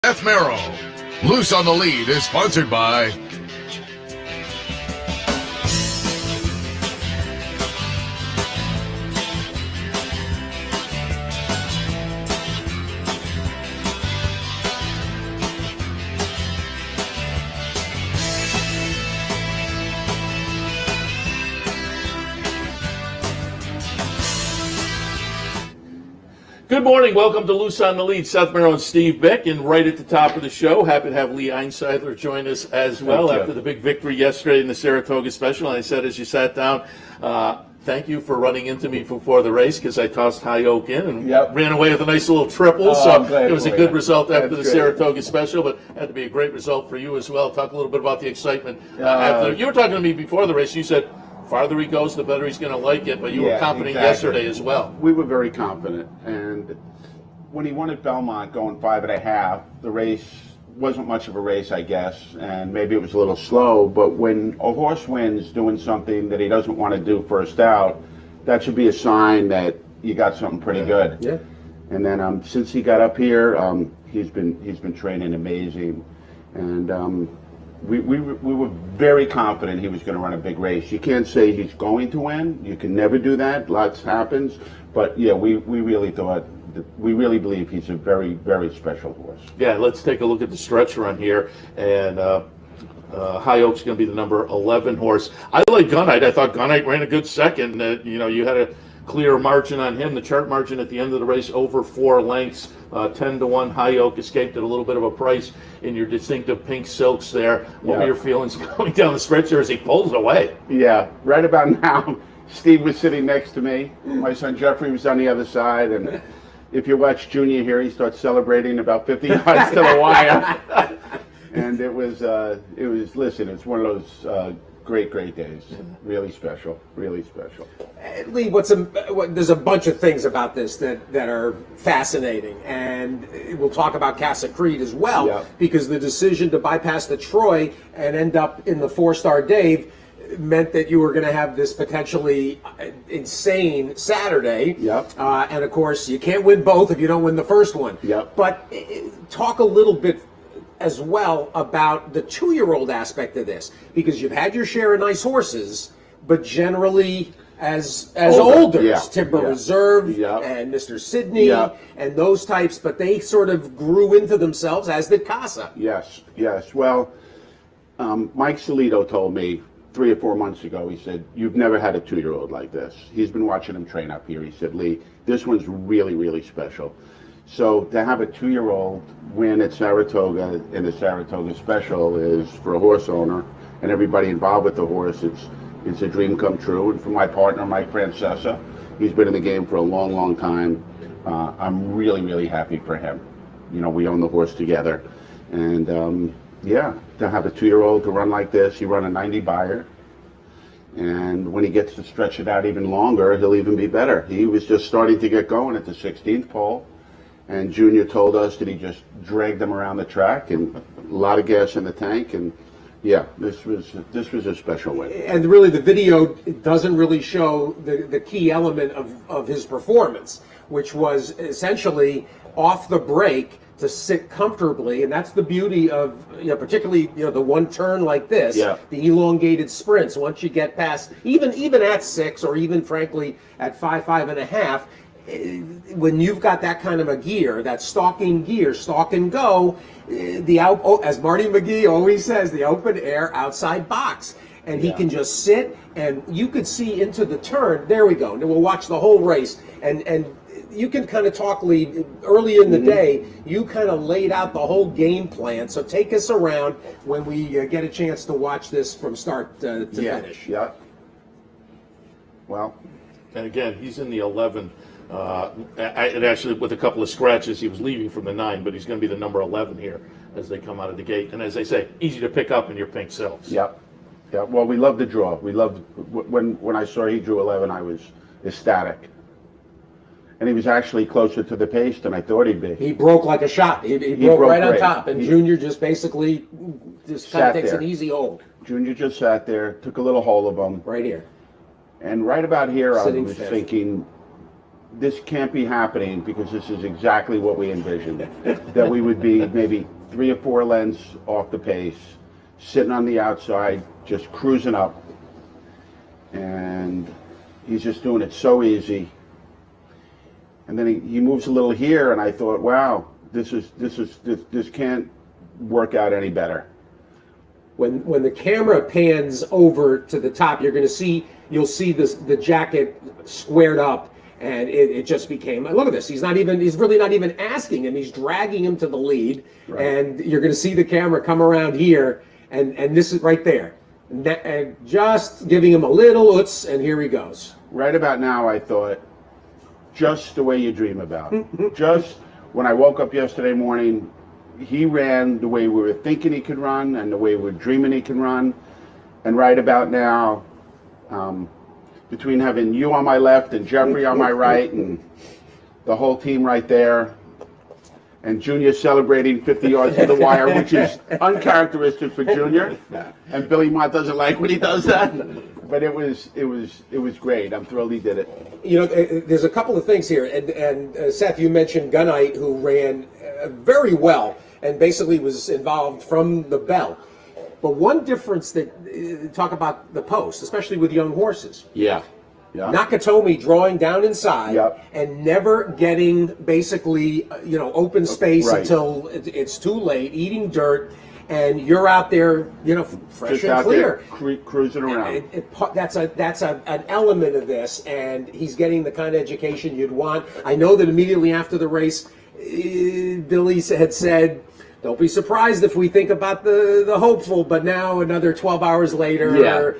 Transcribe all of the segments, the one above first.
Seth Merrow. Loose on the Lead is sponsored by Good morning. Welcome to Loose on the Lead. Seth, Merrow, and Steve Beck. And right at the top of the show, happy to have Lee Einsidler join us as well after the big victory yesterday in the Saratoga Special. And I said as you sat down, thank you for running into me before the race because I tossed High Oak in and ran away with a nice little triple. So it was a good result after the Saratoga Special, but had to be a great result for you as well. Talk a little bit about the excitement. After you were talking to me before the race. You said farther he goes, the better he's going to like it, but you were confident yesterday as well. We were very confident, and when he won at Belmont going 5.5, the race wasn't much of a race, I guess, and maybe it was a little slow, but when a horse wins doing something that he doesn't want to do first out, that should be a sign that you got something pretty good. Yeah. And then since he got up here, he's been training amazing, and we were very confident he was going to run a big race. You can't say he's going to win. You can never do that. Lots happens. But, yeah, we really believe he's a very, very special horse. Yeah, let's take a look at the stretch run here. And High Oak's going to be the number 11 horse. I like Gunite. I thought Gunite ran a good second. You had a clear margin on him. The chart margin at the end of the race over 4 lengths. 10-1. High Oak escaped at a little bit of a price in your distinctive pink silks there. What were your feelings going down the stretch there as he pulls away? Yeah, right about now, Steve was sitting next to me. My son Jeffrey was on the other side, and if you watch Junior here, he starts celebrating about 50 yards to the wire. And it was listen, it's one of those great days. Really special, really special. Lee, there's a bunch of things about this that are fascinating, and we'll talk about Casa Creed as well, because the decision to bypass the Troy and end up in the 4-star Dave meant that you were going to have this potentially insane Saturday. And of course, you can't win both if you don't win the first one. But talk a little bit as well about the 2-year-old aspect of this, because you've had your share of nice horses, but generally as olders, Timber Reserve and Mr. Sydney and those types, but they sort of grew into themselves, as did Casa. Yes. Well, Mike Solito told me 3 or 4 months ago, he said, you've never had a 2-year-old like this. He's been watching him train up here. He said, Lee, this one's really, really special. So to have a 2-year-old win at Saratoga in the Saratoga Special is, for a horse owner and everybody involved with the horse, it's a dream come true. And for my partner, Mike Francesa, he's been in the game for a long, long time. I'm really, really happy for him. We own the horse together. And to have a 2-year-old to run like this, he run a 90 buyer. And when he gets to stretch it out even longer, he'll even be better. He was just starting to get going at the 16th pole. And Junior told us that he just dragged them around the track, and a lot of gas in the tank. And this was a special win. And really, the video doesn't really show the key element of his performance, which was essentially off the break to sit comfortably, and that's the beauty of particularly the one turn like this, the elongated sprints. Once you get past even at 6, or even frankly at 5.5. When you've got that kind of a gear, that stalking gear, stalk and go, as Marty McGee always says, the open air outside box. And he can just sit, and you could see into the turn. There we go. And we'll watch the whole race. And you can kind of talk, Lee, early in the day, you kind of laid out the whole game plan. So take us around when we get a chance to watch this from start to finish. Well. And again, he's in the 11. And actually, with a couple of scratches, he was leaving from the 9, but he's going to be the number 11 here as they come out of the gate. And as I say, easy to pick up in your pink silks. Well, we love the draw. We loved when I saw he drew 11, I was ecstatic. And he was actually closer to the pace than I thought he'd be. He broke like a shot. He broke right on top, and Junior just basically kind of takes an easy hold. Junior just sat there, took a little hold of him. Right here. And right about here, I was thinking, this can't be happening because this is exactly what we envisioned. That we would be maybe 3 or 4 lengths off the pace, sitting on the outside, just cruising up. And he's just doing it so easy. And then he moves a little here, and I thought, wow, this can't work out any better. When the camera pans over to the top, you'll see the jacket squared up, and it just became, look at this, he's really not even asking him, he's dragging him to the lead, right. And you're going to see the camera come around here, and this is right there, and just giving him a little oots, and here he goes. Right about now, I thought, just the way you dream about. Just when I woke up yesterday morning, he ran the way we were thinking he could run and the way we're dreaming he can run. And right about now, between having you on my left and Jeffrey on my right and the whole team right there, and Junior celebrating 50 yards to the wire, which is uncharacteristic for Junior. And Billy Mott doesn't like when he does that. But it was great. I'm thrilled he did it. You know, there's a couple of things here, and Seth, you mentioned Gunite, who ran very well and basically was involved from the bell. But one difference that talk about the post, especially with young horses. Yeah. Nakatomi drawing down inside, yep. And never getting basically open space right. Until it's too late, eating dirt. And you're out there, fresh just and clear, cruising around. That's an element of this, and he's getting the kind of education you'd want. I know that immediately after the race, Billy had said, "Don't be surprised if we think about the hopeful." But now, another 12 hours later,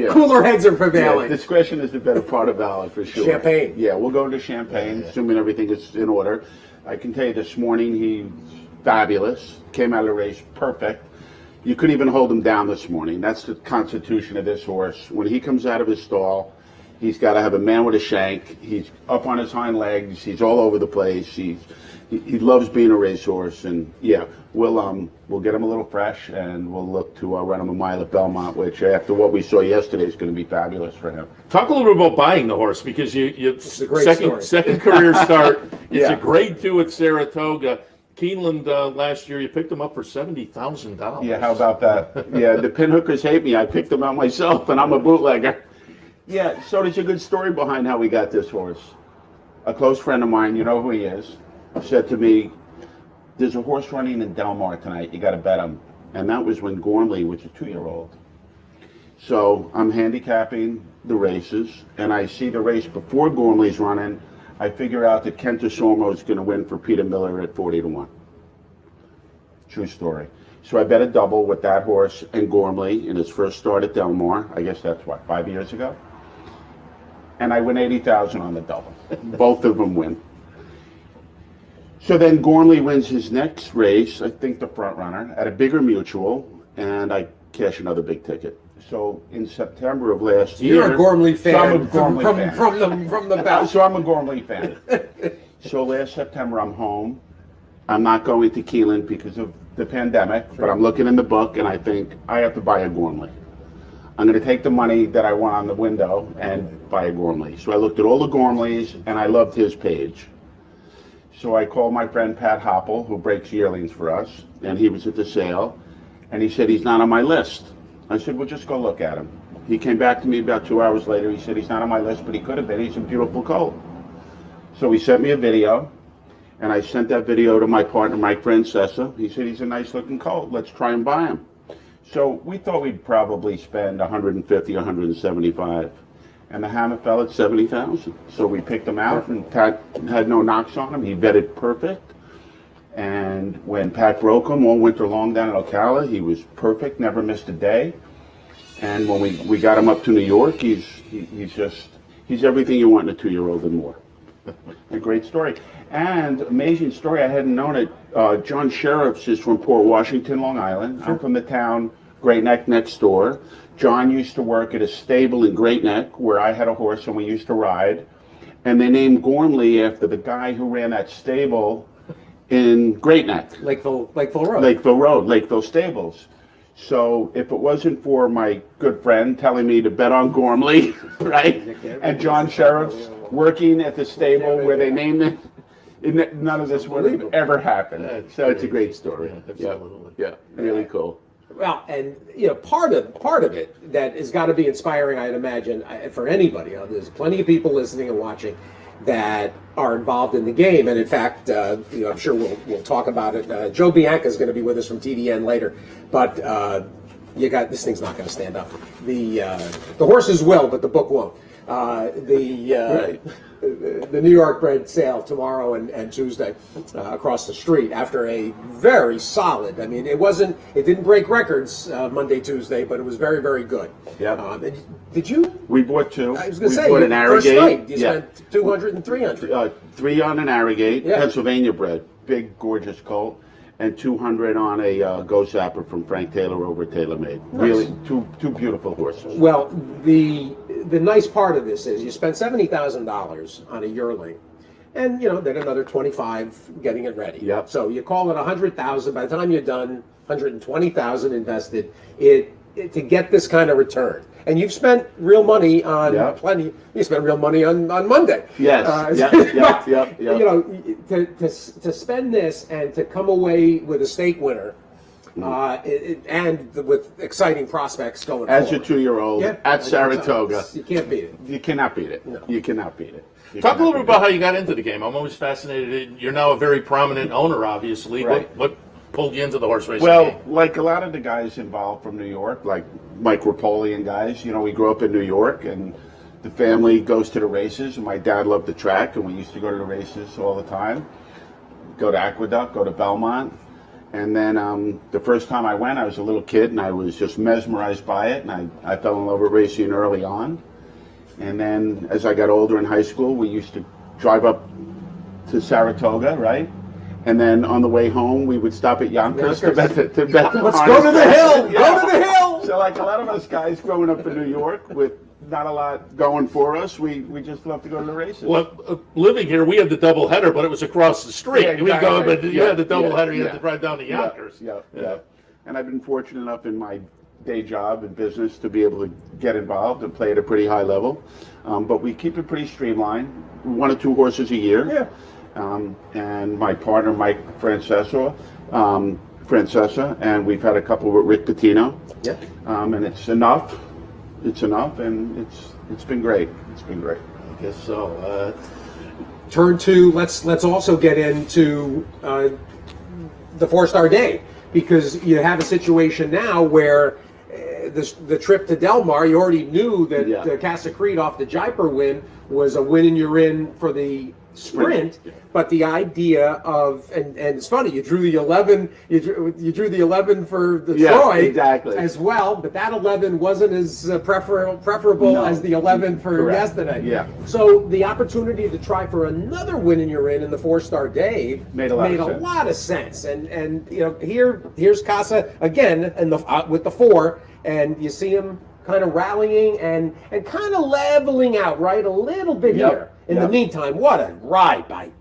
cooler heads are prevailing. Yeah, discretion is the better part of valor, for sure. Champagne. Yeah, we'll go to Champagne, assuming everything is in order. I can tell you this morning, he's fabulous. Came out of the race perfect. You couldn't even hold him down this morning. That's the constitution of this horse. When he comes out of his stall, he's got to have a man with a shank. He's up on his hind legs. He's all over the place. He loves being a racehorse. And yeah, we'll get him a little fresh, and we'll look to run him a mile at Belmont, which after what we saw yesterday is going to be fabulous for him. Talk a little bit about buying the horse, because it's a great second career start. It's a grade 2 at Saratoga. Keeneland last year, you picked him up for $70,000. Yeah, how about that? Yeah, the pinhookers hate me. I picked him out myself, and I'm a bootlegger. Yeah, so there's a good story behind how we got this horse. A close friend of mine, you know who he is, said to me, "There's a horse running in Del Mar tonight. You got to bet him." And that was when Gormley was a 2-year-old. So I'm handicapping the races, and I see the race before Gormley's running. I figure out that Kenta Sormo is going to win for Peter Miller at 40-1. True story. So I bet a double with that horse and Gormley in his first start at Del Mar. I guess that's 5 years ago. And I win 80,000 on the double. Both of them win. So then Gormley wins his next race, I think the front runner, at a bigger mutual, and I cash another big ticket. So in September of last year, you're a Gormley fan. So I'm a Gormley fan. From the back. So I'm a Gormley fan. So last September I'm home. I'm not going to Keeneland because of the pandemic, but I'm looking in the book and I think I have to buy a Gormley. I'm going to take the money that I want on the window and buy a Gormley. So I looked at all the Gormleys and I loved his page. So I called my friend Pat Hopple, who breaks yearlings for us, and he was at the sale, and he said he's not on my list. I said, well, just go look at him. He came back to me about 2 hours later. He said he's not on my list, but he could have been. He's a beautiful colt. So he sent me a video, and I sent that video to my partner, Mike Francesa. He said he's a nice-looking colt. Let's try and buy him. So we thought we'd probably spend 150, 175, and the hammer fell at 70,000. So we picked him out, and Pat had no knocks on him. He vetted perfect. And when Pat broke him all winter long down in Ocala, he was perfect, never missed a day. And when we got him up to New York, he's everything you want in a 2-year-old and more. A great story. And amazing story, I hadn't known it. John Sheriffs is from Port Washington, Long Island. I'm from the town Great Neck next door. John used to work at a stable in Great Neck where I had a horse and we used to ride. And they named Gormley after the guy who ran that stable in Great Neck. Lakeville Road. Lakeville Road, Lakeville Stables. So if it wasn't for my good friend telling me to bet on Gormley, right, and John Sheriff's working at the stable where they named it, none of this would have ever happened. So it's a great story. Yeah, absolutely. Yeah, really cool. Well, and part of it that has got to be inspiring, I'd imagine, for anybody. There's plenty of people listening and watching that are involved in the game, and in fact, I'm sure we'll talk about it. Joe Bianca is going to be with us from TDN later, but you got this thing's not going to stand up. The horses will, but the book won't. The New York bred sale tomorrow and Tuesday across the street after a very solid. I mean, it didn't break records Monday, Tuesday, but it was very, very good. Yeah. Did you? We bought two. I was going to we say, bought an first Arrogate. night you spent 200 and 300. 3 on an Arrogate, Yeah. Pennsylvania bred, big, gorgeous colt, and 200 on a Ghost Zapper from Frank Taylor over at TaylorMade. Nice. Really, two beautiful horses. Well, the nice part of this is you spent $70,000 on a yearling, and then another 25 getting it ready. Yep. So you call it 100,000. By the time you're done, 120,000 invested. To get this kind of return, and you've spent real money on plenty. You spent real money on Monday. Yes. Yep. To spend this and to come away with a stake winner. And with exciting prospects going As forward. a 2-year-old at Saratoga. You can't beat it. You cannot beat it. No. You cannot beat it. Talk a little bit about how you got into the game. I'm always fascinated. You're now a very prominent owner, obviously. Right. What pulled you into the horse racing Well, game? like a lot of the guys involved from New York, like Mike Rapoli and guys, we grew up in New York, and the family goes to the races, and my dad loved the track, and we used to go to the races all the time. Go to Aqueduct, go to Belmont. And then the first time I went, I was a little kid, and I was just mesmerized by it, and I fell in love with racing early on. And then as I got older in high school, we used to drive up to Saratoga, right? And then on the way home, we would stop at Yonkers to bet the Let's go to the hill! Yeah. Go to the hill! So like a lot of us guys growing up in New York with not a lot going for us, we just love to go to the races. Well, living here, we had the double header, but it was across the street. Yeah, We go, exactly. but you had the double header. You yeah. had to drive down to Yonkers. Yeah. And I've been fortunate enough in my day job and business to be able to get involved and play at a pretty high level. But we keep it pretty streamlined. 1 or 2 horses a year. Yeah. And my partner, Mike Francesa, and we've had a couple with Rick Pitino. Yeah. And it's enough. It's enough, and it's been great. It's been great. I guess so. Turn to let's also get into the 4-star day, because you have a situation now where the trip to Del Mar, you already knew that Casa Creed off the Jaipur win was a win and you're in for the sprint, but the idea of and it's funny, you drew the 11, you drew the 11 for the Troy exactly. as well, but that 11 wasn't as preferable as the 11 for Correct. yesterday. Yeah. So the opportunity to try for another win and you're in the 4-star Dave made a lot of sense. And here's Casa again and with the 4, and you see him kind of rallying and kind of leveling out, right, a little bit here. In the meantime, what a ride by,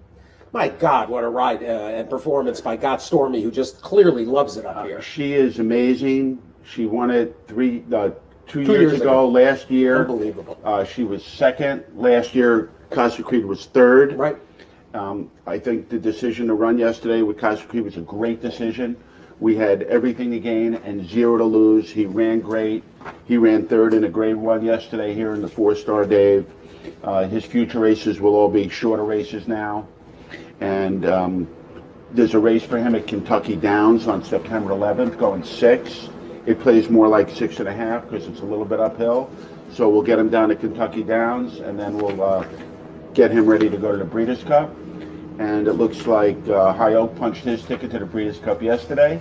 my God, what a ride and performance by Got Stormy, who just clearly loves it up here. She is amazing. She won it 2 years ago, last year. Unbelievable. She was second. Last year, Casa Creed was third. Right. I think the decision to run yesterday with Casa Creed was a great decision. We had everything to gain and 0 to lose. He ran great. He ran third in a grade 1 yesterday here in the 4-star Dave. His future races will all be shorter races now. And there's a race for him at Kentucky Downs on September 11th, going 6. It plays more like 6.5 because it's a little bit uphill. So we'll get him down to Kentucky Downs, and then we'll get him ready to go to the Breeders' Cup. And it looks like High Oak punched his ticket to the Breeders' Cup yesterday.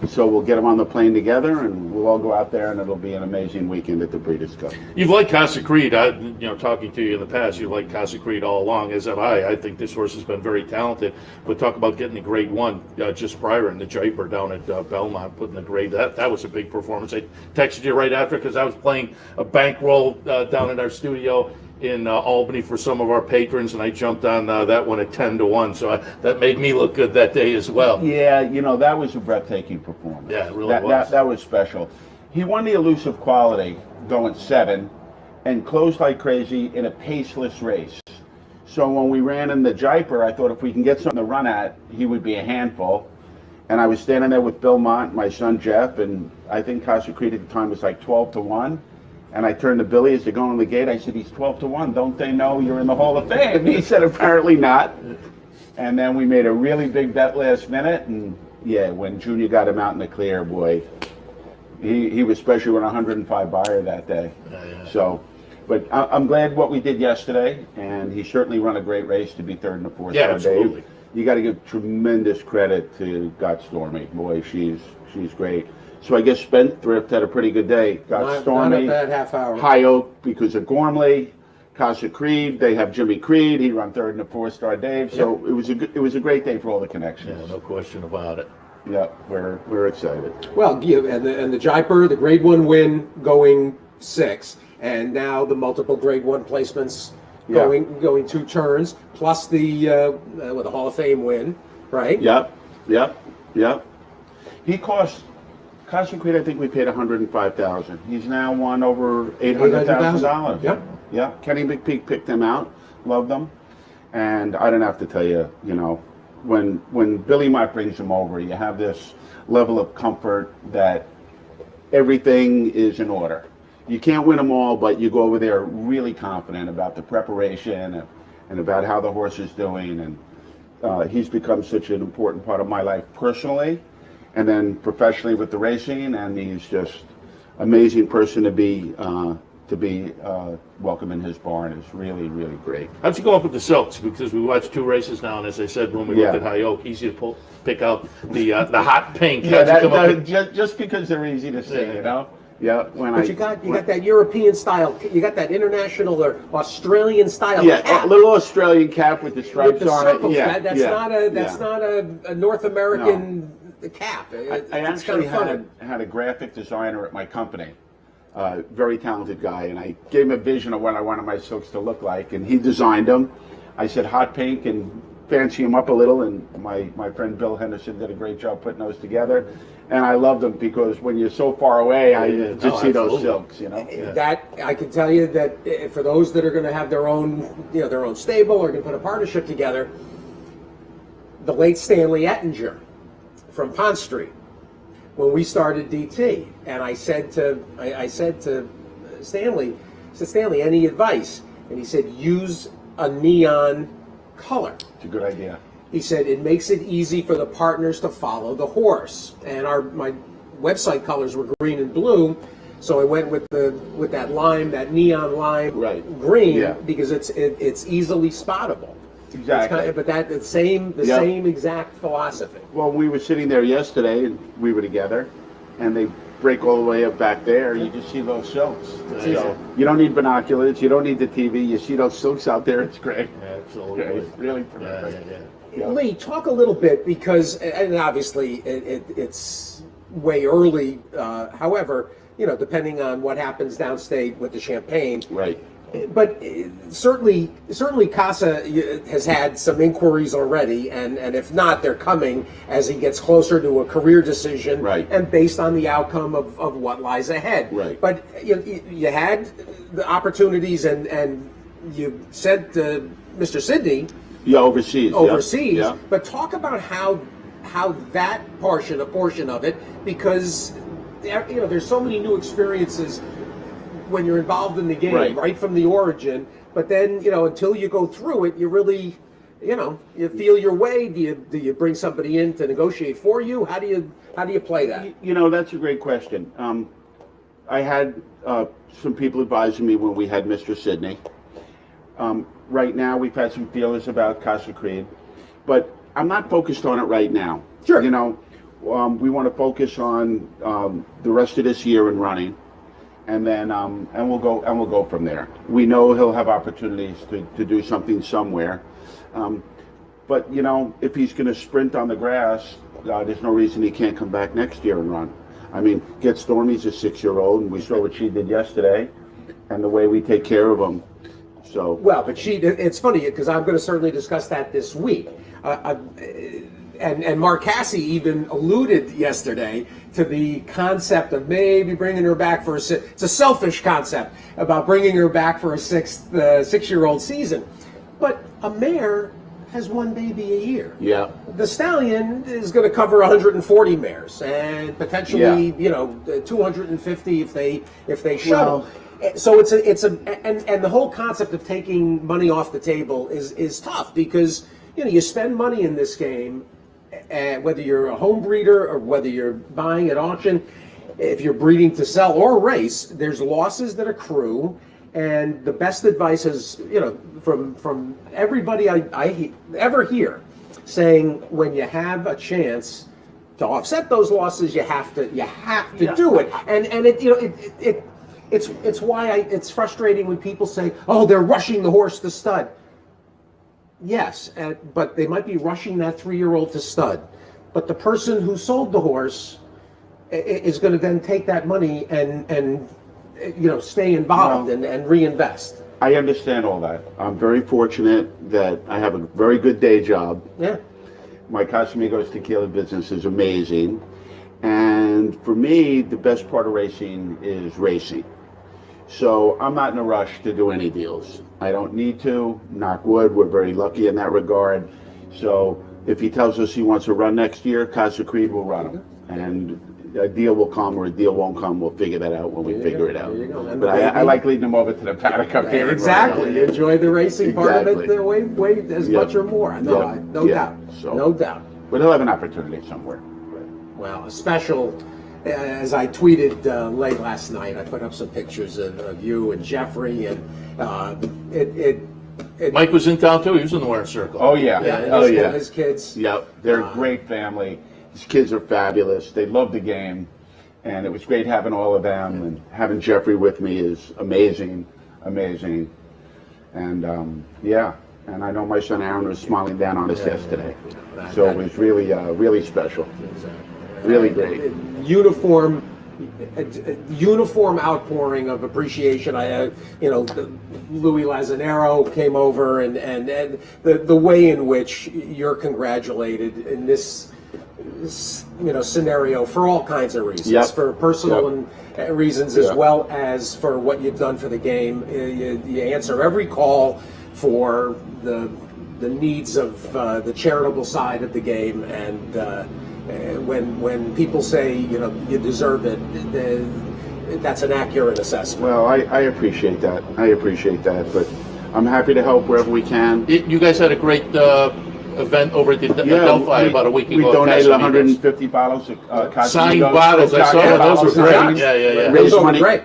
So we'll get him on the plane together, and we'll all go out there, and it'll be an amazing weekend at the Breeders' Cup. You've liked Casa Creed. Talking to you in the past, you liked Casa Creed all along, as have I. I think this horse has been very talented. But talk about getting the grade 1 just prior in the Jaipur down at Belmont, putting the grade. That was a big performance. I texted you right after because I was playing a bankroll down in our studio in Albany for some of our patrons, and I jumped on that one at 10 to 1. So that made me look good that day as well. Yeah, that was a breathtaking performance. Yeah, it really that, was. That was special. He won the elusive quality going 7 and closed like crazy in a paceless race. So when we ran in the Jaipur, I thought if we can get something to run at, he would be a handful. And I was standing there with Bill Mont, my son Jeff, and I think Casa Creed at the time was like 12-1. And I turned to Billy as they're going to the gate. I said, he's 12-1. Don't they know you're in the Hall of Fame? He said, apparently not. And then we made a really big bet last minute. And yeah, when Junior got him out in the clear, boy, he was special with a 105 buyer that day. Yeah. So, but I'm glad what we did yesterday. And he certainly run a great race to be third in the 4-star. Yeah, absolutely. Dave. You got to give tremendous credit to Got Stormy. Boy, she's great. So I guess Spendthrift had a pretty good day. Got Stormy, not a bad half hour. High Oak because of Gormley, Casa Creed. They have Jimmy Creed. He run third in the 4-star Dave. So it was a great day for all the connections. Yeah, no question about it. Yeah, we're excited. Well, yeah, and the Jaipur, the Grade 1 win going 6, and now the multiple Grade 1 placements going 2 turns, plus the Hall of Fame win, right? Yep. He cost Casa Creed. I think we paid $105,000. He's now won over $800,000. Yep. Kenny McPeak picked him out. Loved them, and I don't have to tell you, when Billy Mott brings him over, you have this level of comfort that everything is in order. You can't win them all, but you go over there really confident about the preparation and about how the horse is doing. And he's become such an important part of my life personally, and then professionally with the racing. And he's just amazing person to be welcome in his barn. Is really, really great. How'd you go up with the silks? Because we watched 2 races now, and as I said when we looked at High Oak, easy to pick out the hot pink. Just because they're easy to see, Yeah, but you got that European style. You got that international or Australian style. Yeah, cap. a little Australian cap with the stripes with the on circles. it. Yeah, That's not a North American cap. I actually had a graphic designer at my company, very talented guy, and I gave him a vision of what I wanted my silks to look like, and he designed them. I said hot pink and fancy them up a little, and my friend Bill Henderson did a great job putting those together. And I love them because when you're so far away, I just see those silks, That I can tell you that for those that are going to have their own stable or going to put a partnership together, the late Stanley Ettinger from Pond Street, when we started DT, and I said to Stanley, any advice? And he said, use a neon color. It's a good idea. He said it makes it easy for the partners to follow the horse. And my website colors were green and blue, so I went with that lime, that neon lime green, because it's easily spottable. Exactly. But the same exact philosophy. Well, we were sitting there yesterday, and we were together, and they break all the way up back there. You just see those silks. So you don't need binoculars. You don't need the TV. You see those silks out there. It's great. Absolutely. It's really perfect. Yeah. Lee, talk a little bit because, and obviously it's way early. However, depending on what happens downstate with the champagne, right? But certainly Casa has had some inquiries already, and if not, they're coming as he gets closer to a career decision, right? And based on the outcome of what lies ahead, right? But you had the opportunities, and you said to Mr. Sidney. Yeah, overseas. Yeah. But talk about how that a portion of it, because there's so many new experiences when you're involved in the game, right from the origin. But then until you go through it, you really you feel your way. Do you bring somebody in to negotiate for you? How do you play that? That's a great question. I had some people advising me when we had Mr. Sidney. Right now, we've had some feelers about Casa Creed, but I'm not focused on it right now. Sure. We want to focus on the rest of this year and running, and then and we'll go from there. We know he'll have opportunities to do something somewhere, but if he's going to sprint on the grass, there's no reason he can't come back next year and run. I mean, Get Stormy's a 6-year-old, and we saw what she did yesterday, and the way we take care of him. So well, but it's funny because I'm going to certainly discuss that this week. and Mark Cassie even alluded yesterday to the concept of maybe bringing her back for it's a selfish concept about bringing her back for a six-year-old season. But a mare has one baby a year. Yeah. The stallion is going to cover 140 mares and potentially, 250 if they shuttle. So it's the whole concept of taking money off the table is tough because you spend money in this game, whether you're a home breeder or whether you're buying at auction. If you're breeding to sell or race, there's losses that accrue. And the best advice is, from everybody I ever hear, saying when you have a chance to offset those losses, you have to do it. And it's why it's frustrating when people say, "Oh, they're rushing the horse to stud." Yes, but they might be rushing that 3-year-old to stud. But the person who sold the horse is going to then take that money and stay involved and reinvest. I understand all that. I'm very fortunate that I have a very good day job. Yeah. My Casamigos Tequila business is amazing. And for me, the best part of racing is racing. So I'm not in a rush to do any deals. I don't need to. Knock wood, we're very lucky in that regard. So if he tells us he wants to run next year, Casa Creed will run him. And a deal will come or a deal won't come. We'll figure that out when we figure it out. But I like leading them over to the paddock up here. Exactly. You enjoy the racing part of it way as much or more. No doubt. So, no doubt. But he'll have an opportunity somewhere. Well, a special, as I tweeted late last night, I put up some pictures of you and Jeffrey, and Mike was in town too. He was in the winner's circle. Oh yeah. His kids. Yep, they're a great family. His kids are fabulous. They love the game, and it was great having all of them. And having Jeffrey with me is amazing. And and I know my son Aaron was smiling down on us yesterday, so it was really special. Exactly. Really great. Uniform outpouring of appreciation. Louis Lazzanero came over, and the way in which you're congratulated in this scenario for all kinds of reasons, for personal reasons as well as for what you've done for the game. You answer every call for the needs of the charitable side of the game, and when people say you deserve it, that's an accurate assessment. Well, I appreciate that. But I'm happy to help wherever we can. You guys had a great event over at the Delphi about a week ago. We donated 150 bottles of signed bottles. I saw those were great. Yeah.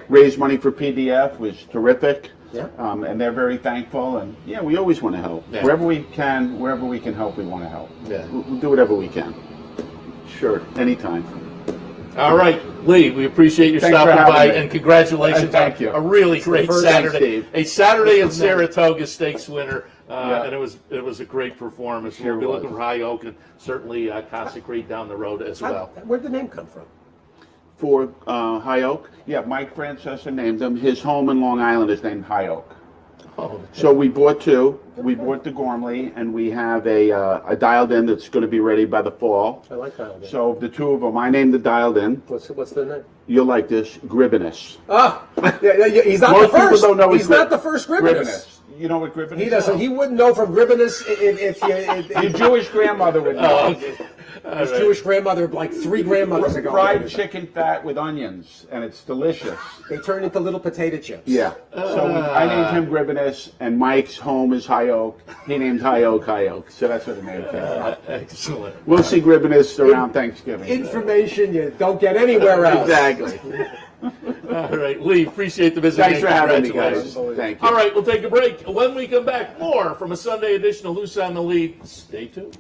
Raised money for PDF was terrific. Yeah. And they're very thankful. And we always want to help. Yeah. Wherever we can help, we want to help. Yeah. We'll do whatever we can. Sure, anytime. All right, Lee, we appreciate your stopping by, and congratulations thank on you. a really great Saturday. Thanks, a Saturday in Saratoga Stakes winner, and it was a great performance. Sure we'll be was. looking for High Oak and certainly Casa Creed down the road as well. Where'd the name come from? For High Oak? Yeah, Mike Francesa named him. His home in Long Island is named High Oak. Oh, So we bought two. We bought the Gormley, and we have a dialed in that's going to be ready by the fall. I like dialed in. So the two of them, I named the dialed in. What's the name? You'll like this, Gribbinus. He's not Most the first. people don't know He's not the first Gribbinus. You know what Gribbinus is? He doesn't. He wouldn't know from Gribbinus if Your Jewish grandmother would know. his Jewish grandmother, like 3 grandmothers ago. Fried chicken fat with onions, and it's delicious. They turn into little potato chips. Yeah. So I named him Gribbinus, and Mike's home is High Oak. He named High Oak. So that's what the name came from. excellent. We'll see Gribbinus around Thanksgiving. Information you don't get anywhere else. Exactly. All right, Lee, appreciate the visit. Thanks for having me, guys. Congratulations. Thank you. All right, we'll take a break. When we come back, more from a Sunday edition of Loose on the Lead. Stay tuned.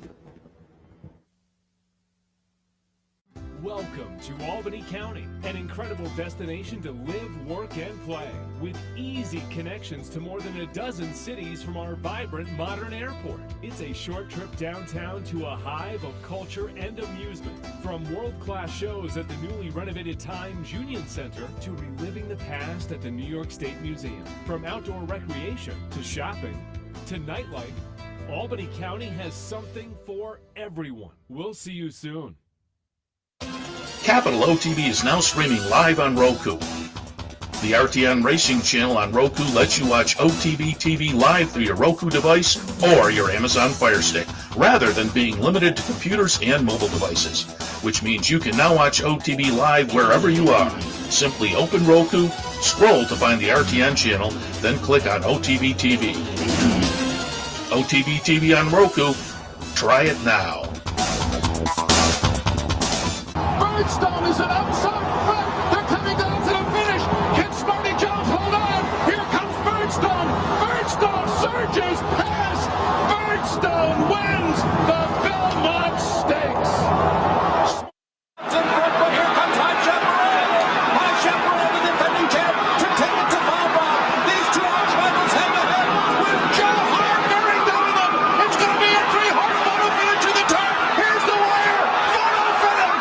Welcome to Albany County, an incredible destination to live, work, and play, with easy connections to more than a dozen cities from our vibrant modern airport. It's a short trip downtown to a hive of culture and amusement, from world-class shows at the newly renovated Times Union Center to reliving the past at the New York State Museum. From outdoor recreation to shopping to nightlife Albany County has something for everyone. We'll see you soon. Capital OTB is now streaming live on Roku. The RTN Racing channel on Roku lets you watch OTB TV live through your Roku device or your Amazon Fire Stick, rather than being limited to computers and mobile devices, which means you can now watch OTB live wherever you are. Simply open Roku, scroll to find the RTN channel, then click on OTB TV. OTB TV on Roku. Try it now. Birdstone is an outside front. They're coming down to the finish. Can Smarty Jones hold on? Here comes Birdstone. Birdstone surges past. Birdstone wins the Belmont Stakes. In front, but here comes High Chaparral. High Chaparral, the defending champ, to take it to Bob. These two arch rivals head to head with Joe Hart bearing down on them. It's going to be a three-horse photo finish to the turn. Here's the wire. Photo finish.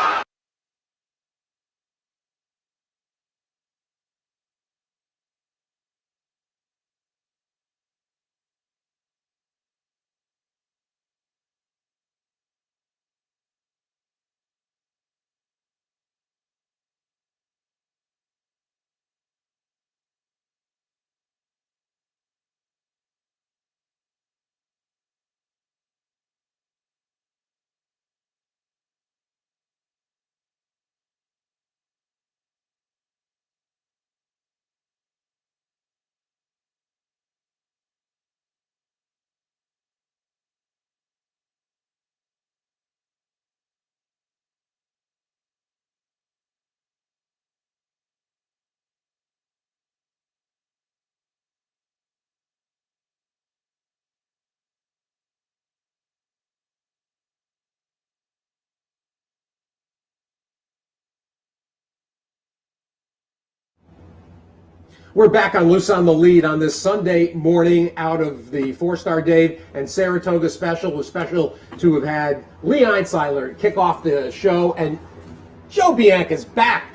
We're back on Loose on the Lead on this Sunday morning out of the Four-Star Dave and Saratoga special. It was special to have had Lee Einsidler kick off the show, and Joe Bianca's back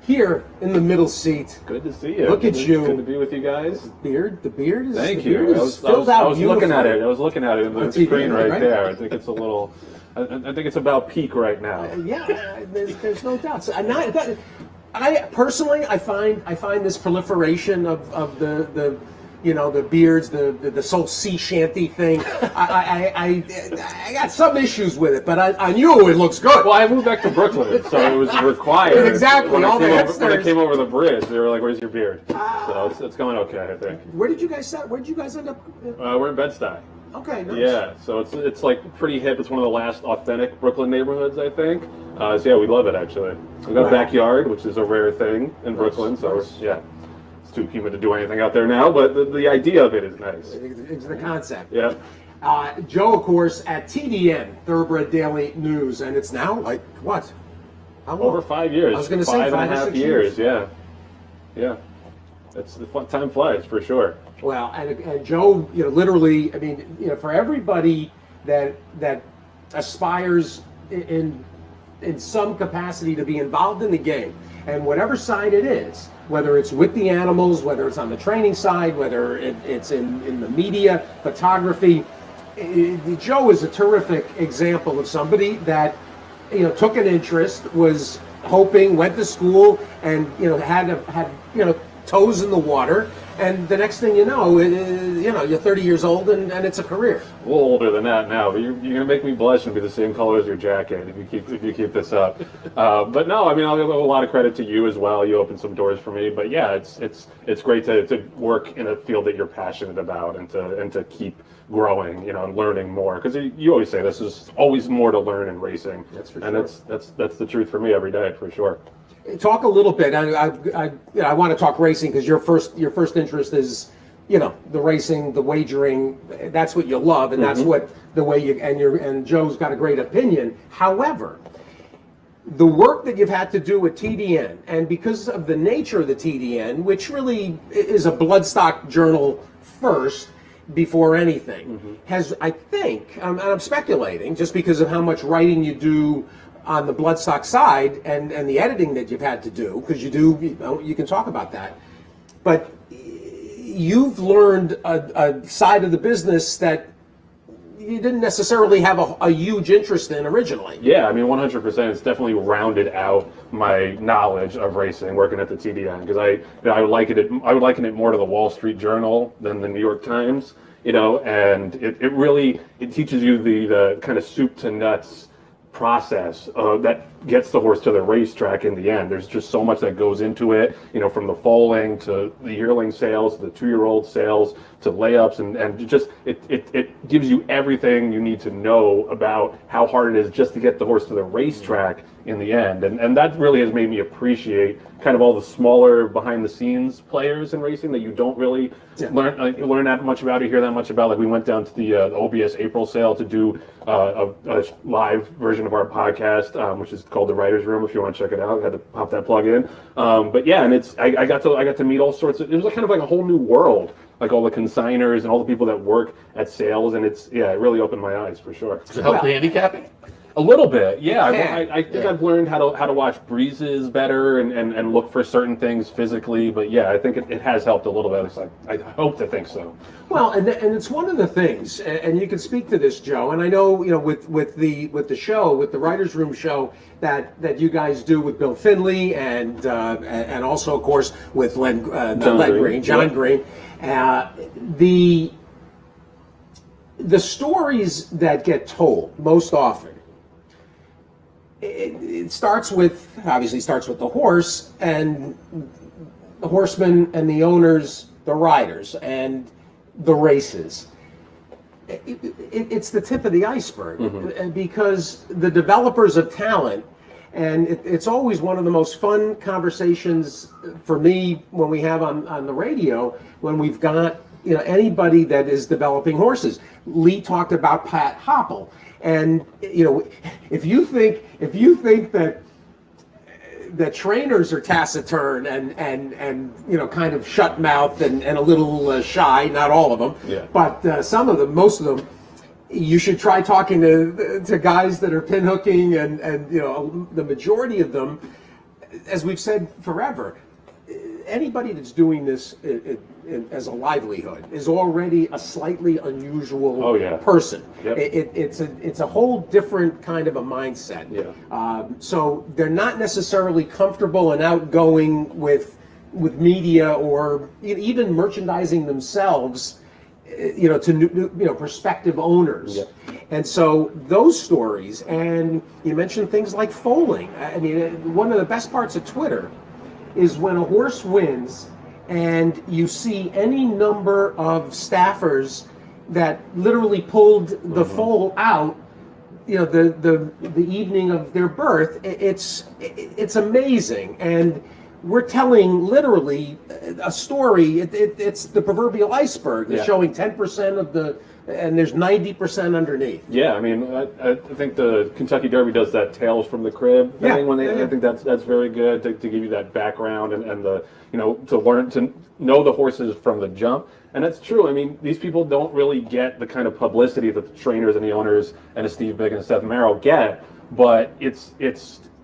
here in the middle seat. Good to see you. Look at you. Good to be with you guys. The beard is Thank the you. beard is filled out I was looking beautifully. at it. I was looking at it on the TV, screen right right? there. I think it's a little. I think it's about peak right now. Yeah, there's no doubt. So, I personally, I find this proliferation of the beards, the soul sea shanty thing. I got some issues with it, but I knew it looks good. Well, I moved back to Brooklyn, so it was required. Exactly. When All the when I hipsters. came over the bridge, they were like, "Where's your beard?" So it's going okay, I think. Where did you guys end up? We're in Bed-Stuy. Okay, nice. Yeah, so it's like pretty hip. It's one of the last authentic Brooklyn neighborhoods, I think. So yeah, we love it actually. We got a backyard, which is a rare thing in Brooklyn. So yeah, it's too humid to do anything out there now, but the idea of it is nice. It's the concept. Yeah. Joe, of course, at TDN, Thoroughbred Daily News, and it's now like what? How long? Over 5 years. I was going to say 5 and a half 6 years. Yeah. It's the fun time flies for sure. Well, and Joe, literally, I mean, for everybody that aspires in some capacity to be involved in the game, and whatever side it is, whether it's with the animals, whether it's on the training side, whether it's in the media, photography, Joe is a terrific example of somebody that took an interest, was hoping, went to school, and had toes in the water, and the next thing you know, you're 30 years old and it's a career. A little older than that now, but you're gonna make me blush and be the same color as your jacket if you keep this up. But no, I mean, I'll give a lot of credit to you as well. You opened some doors for me, but yeah, it's great to work in a field that you're passionate about and to keep growing, and learning more, because you always say this is always more to learn in racing. That's for and sure. that's the truth for me every day, for sure. Talk a little bit. I want to talk racing because your first interest is, the racing, the wagering. That's what you love, and that's what the way you and Joe's got a great opinion. However, the work that you've had to do with TDN, and because of the nature of the TDN, which really is a bloodstock journal first before anything, has, I think, and I'm speculating just because of how much writing you do on the bloodstock side and the editing that you've had to do, because you can talk about that, but you've learned a side of the business that you didn't necessarily have a huge interest in originally. Yeah, I mean, 100%. It's definitely rounded out my knowledge of racing working at the TDN, because I would liken it more to the Wall Street Journal than the New York Times, and it really teaches you the kind of soup to nuts process that gets the horse to the racetrack in the end. There's just so much that goes into it, from the foaling to the yearling sales, to the 2-year-old sales, to layups, and just it gives you everything you need to know about how hard it is just to get the horse to the racetrack in the end. And that really has made me appreciate kind of all the smaller behind the scenes players in racing that you don't really learn that much about or hear that much about. Like, we went down to the OBS April sale to do a live version of our podcast, which is called The Writer's Room. If you want to check it out, I had to pop that plug in. But yeah, and I got to meet all sorts of, it was kind of like a whole new world, like all the consigners and all the people that work at sales, and it really opened my eyes for sure. Does it help the handicapping? A little bit, yeah. I think I've learned how to watch breezes better and look for certain things physically. But yeah, I think it has helped a little bit. At least I hope to think so. Well, and it's one of the things, and you can speak to this, Joe. And I know, with the show, with the Writers' Room show that you guys do with Bill Finley and also, of course, with John Green. The stories that get told most often. It starts with the horse and the horsemen and the owners, the riders and the races. It's the tip of the iceberg, because the developers of talent, and it's always one of the most fun conversations for me when we have on the radio, when we've got anybody that is developing horses. Lee talked about Pat Hopple. And if you think that trainers are taciturn and kind of shut mouthed and a little shy, not all of them, but some of them, most of them, you should try talking to guys that are pinhooking and the majority of them, as we've said forever, anybody that's doing this as a livelihood is already a slightly unusual person. Yep. It's a whole different kind of a mindset. So they're not necessarily comfortable and outgoing with media or even merchandising themselves, to prospective owners. And so those stories, and you mentioned things like foaling. I mean, one of the best parts of Twitter is when a horse wins and you see any number of staffers that literally pulled the foal out, the evening of their birth. It's amazing, and we're telling literally a story. It's the proverbial iceberg. They're showing 10% of the, and there's 90% underneath. Yeah, I mean, I think the Kentucky Derby does that Tales from the Crib thing. I think that's very good to give you that background and the to learn to know the horses from the jump. And that's true. I mean, these people don't really get the kind of publicity that the trainers and the owners and Steve Big and Seth Merrow get, but it's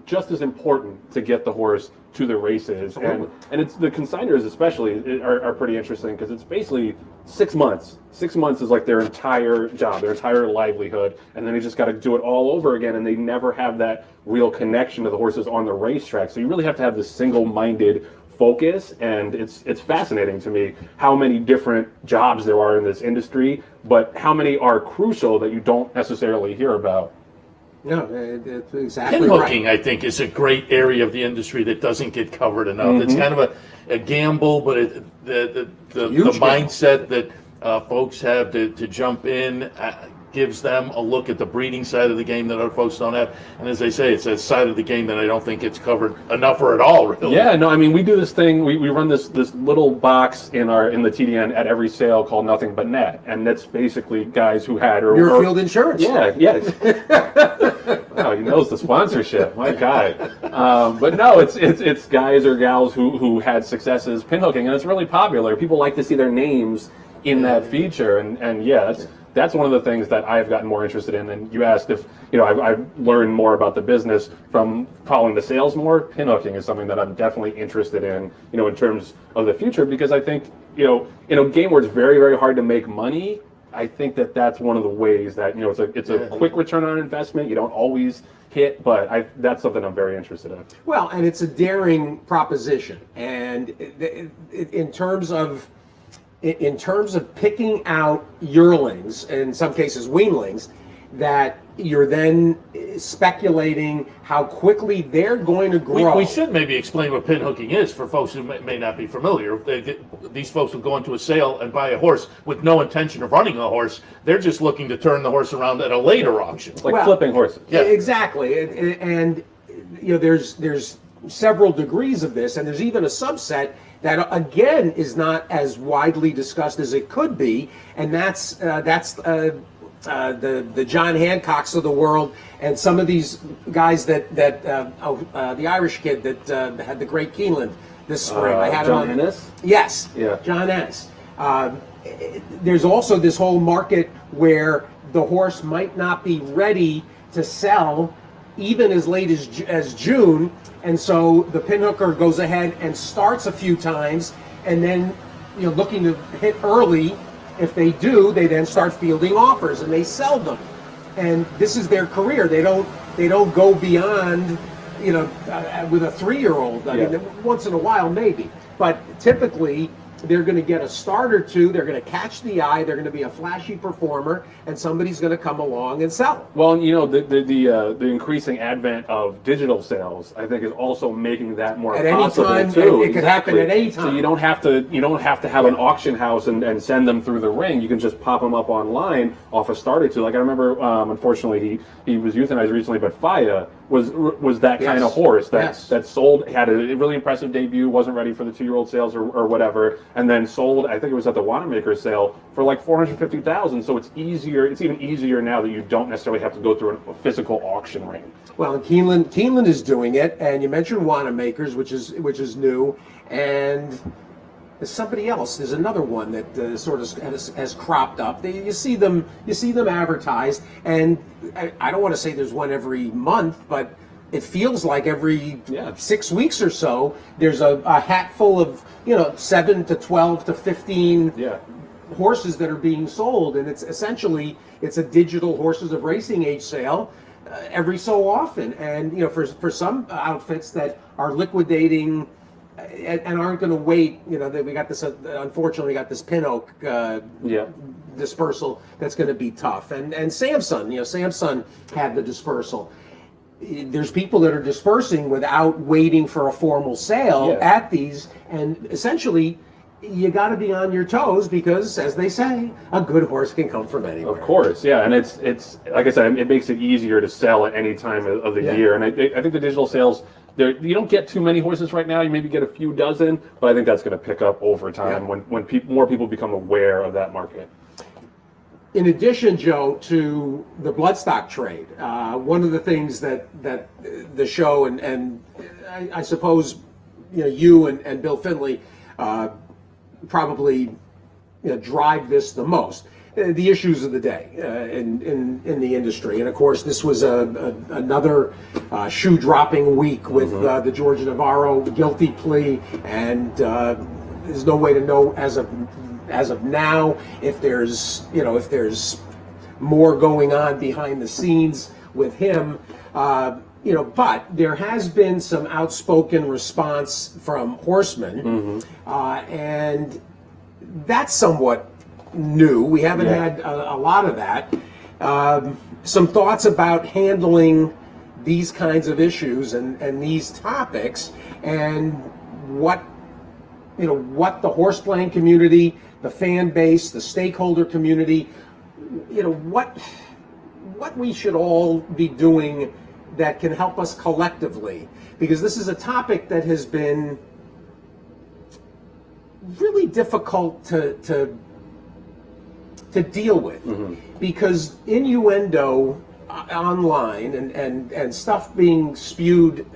just as important to get the horse to the races, and it's the consigners especially are pretty interesting, because it's basically 6 months. 6 months is like their entire job, their entire livelihood, and then they just got to do it all over again, and they never have that real connection to the horses on the racetrack. So you really have to have this single-minded focus, and it's fascinating to me how many different jobs there are in this industry, but how many are crucial that you don't necessarily hear about. No, it's exactly right. Pinhooking, I think, is a great area of the industry that doesn't get covered enough. It's kind of a gamble, but the mindset that folks have to jump in gives them a look at the breeding side of the game that other folks don't have. And as they say, it's a side of the game that I don't think gets covered enough or at all, really. Yeah, no, I mean, we do this thing, we run this little box in the TDN at every sale called Nothing But Net, and that's basically guys who had Muirfield Insurance. Yeah. Wow, he knows the sponsorship, my guy. But no, it's guys or gals who had successes pinhooking, and it's really popular. People like to see their names in that feature, and yeah, that's one of the things that I've gotten more interested in. And you asked if I've learned more about the business from following the sales more. Pinhooking is something that I'm definitely interested in, in terms of the future, because I think in a game where it's very, very hard to make money, I think that's one of the ways that, you know, it's a quick return on investment. You don't always hit, but that's something I'm very interested in. Well, and it's a daring proposition, and in terms of picking out yearlings, in some cases weanlings, that you're then speculating how quickly they're going to grow. We should maybe explain what pinhooking is for folks who may not be familiar. These folks will go into a sale and buy a horse with no intention of running a horse. They're just looking to turn the horse around at a later auction. It's like flipping horses. Yeah, exactly. And you know, there's several degrees of this, and there's even a subset that again is not as widely discussed as it could be, and that's the John Hancocks of the world, and some of these guys the Irish kid that had the Great Keeneland this spring. I had John him on. Ennis? Yes. Yeah. John Ennis. There's also this whole market where the horse might not be ready to sell even as late as June, and so the pinhooker goes ahead and starts a few times, and then, you know, looking to hit early. If they do, they then start fielding offers and they sell them, and this is their career. They don't go beyond, you know, with a 3-year-old. I mean, once in a while maybe, but typically they're going to get a start or two. They're going to catch the eye. They're going to be a flashy performer, and somebody's going to come along and sell them. Well, you know, the increasing advent of digital sales, I think, is also making that more At possible any time, too. it could happen at any time. So you don't have to have an auction house and send them through the ring. You can just pop them up online off a start or two. Like I remember, unfortunately, he was euthanized recently, but Faya was that kind of horse that sold, had a really impressive debut, wasn't ready for the 2-year-old sales or whatever, and then sold, I think it was at the Wanamaker sale, for like $450,000. So it's even easier now that you don't necessarily have to go through a physical auction ring. Well, and Keeneland is doing it, and you mentioned Wanamakers, which is new, and there's somebody else. There's another one that sort of has cropped up. You see them advertised, and I don't want to say there's one every month, but it feels like every 6 weeks or so there's a hat full of, you know, 7 to 12 to 15 horses that are being sold, and it's essentially a digital horses of racing age sale every so often. And you know, for some outfits that are liquidating and aren't going to wait, you know, that we got this. Unfortunately, we got this Pinhook dispersal that's going to be tough. And Samson had the dispersal. There's people that are dispersing without waiting for a formal sale at these, and essentially, you got to be on your toes because, as they say, a good horse can come from anywhere. Of course, yeah, and it's like I said, it makes it easier to sell at any time of the year. And I think the digital sales, you don't get too many horses right now. You maybe get a few dozen, but I think that's going to pick up over time when more people become aware of that market. In addition, Joe, to the bloodstock trade, one of the things that the show and I suppose, you know, you and Bill Finley probably, you know, drive this the most. The issues of the day in the industry, and of course, this was another shoe-dropping week with the George Navarro guilty plea, and there's no way to know as of now if there's more going on behind the scenes with him. You know, but there has been some outspoken response from horsemen, and that's somewhat new. We haven't had a lot of that. Some thoughts about handling these kinds of issues and these topics, and what the horse playing community, the fan base, the stakeholder community, you know, what we should all be doing that can help us collectively, because this is a topic that has been really difficult to deal with, because innuendo online and stuff being spewed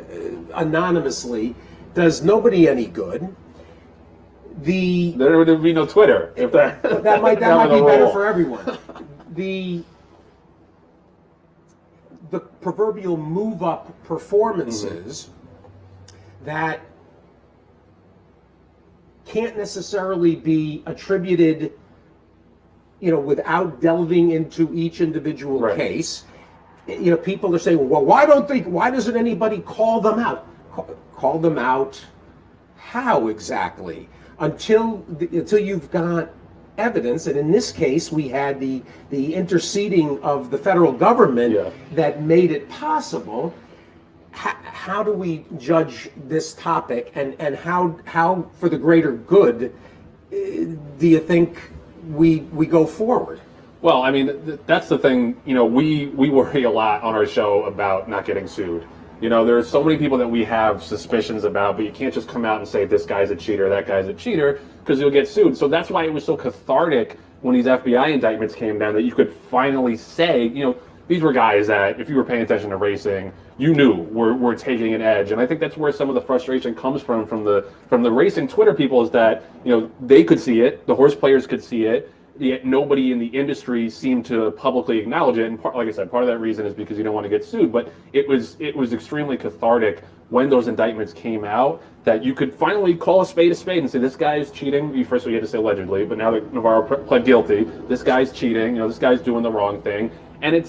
anonymously does nobody any good. There would be no Twitter if that might be better for everyone. The proverbial move-up performances that can't necessarily be attributed, without delving into each individual Right. case, people are saying, well, why doesn't anybody call them out? Call them out how exactly? Until you've got evidence, and in this case, we had the interceding of the federal government that made it possible. How do we judge this topic, and how for the greater good do you think we go forward? Well, I mean, that's the thing. We worry a lot on our show about not getting sued. There are so many people that we have suspicions about, but you can't just come out and say this guy's a cheater, that guy's a cheater, because you'll get sued. So that's why it was so cathartic when these FBI indictments came down, that you could finally say, these were guys that, if you were paying attention to racing, you knew were taking an edge. And I think that's where some of the frustration comes from the racing Twitter people, is that they could see it, the horse players could see it, yet nobody in the industry seemed to publicly acknowledge it. And like I said, part of that reason is because you don't want to get sued. But it was extremely cathartic when those indictments came out, that you could finally call a spade and say, this guy is cheating. First you had to say allegedly, but now that Navarro pled guilty, this guy's cheating, this guy's doing the wrong thing. And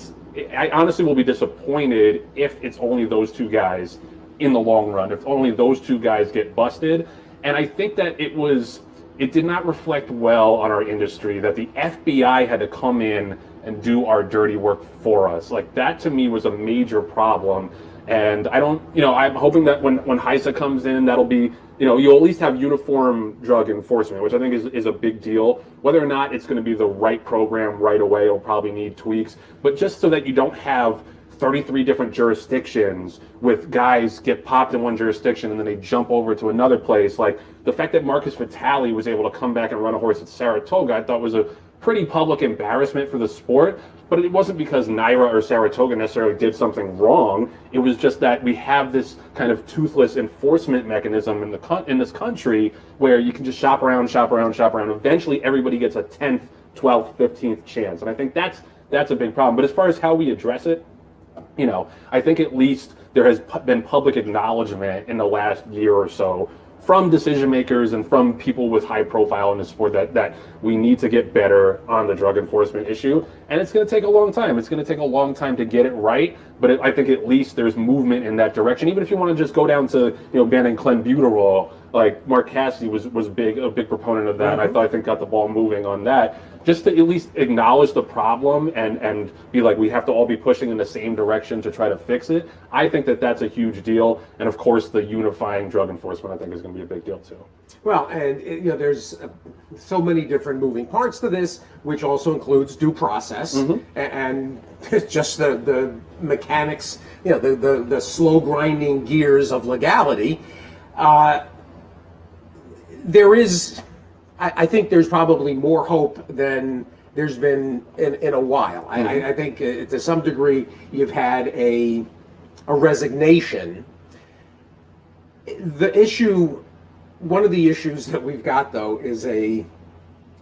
I honestly will be disappointed if it's only those two guys in the long run, if only those two guys get busted. And I think that it did not reflect well on our industry that the FBI had to come in and do our dirty work for us. Like, that to me was a major problem. And I'm hoping that when HISA comes in, that'll be, you'll at least have uniform drug enforcement, which I think is a big deal. Whether or not it's going to be the right program right away, it'll probably need tweaks. But just so that you don't have 33 different jurisdictions with guys get popped in one jurisdiction and then they jump over to another place. Like, the fact that Marcus Vitale was able to come back and run a horse at Saratoga, I thought was a pretty public embarrassment for the sport. But it wasn't because Naira or Saratoga necessarily did something wrong. It was just that we have this kind of toothless enforcement mechanism in this country where you can just shop around. Eventually everybody gets a 10th, 12th, 15th chance. And I think that's a big problem. But as far as how we address it, I think at least there has been public acknowledgement in the last year or so from decision makers and from people with high profile in the sport that we need to get better on the drug enforcement issue. And it's going to take a long time. It's going to take a long time to get it right. But I think at least there's movement in that direction. Even if you want to just go down to banning clenbuterol, like Mark Cassidy was a big proponent of that. And I think got the ball moving on that. Just to at least acknowledge the problem and be like, we have to all be pushing in the same direction to try to fix it. I think that's a huge deal. And of course, the unifying drug enforcement, I think, is going to be a big deal too. Well, and there's so many different moving parts to this, which also includes due process and just the mechanics, the slow grinding gears of legality. I think there's probably more hope than there's been in a while. I think to some degree you've had a resignation. One of the issues that we've got, though, is an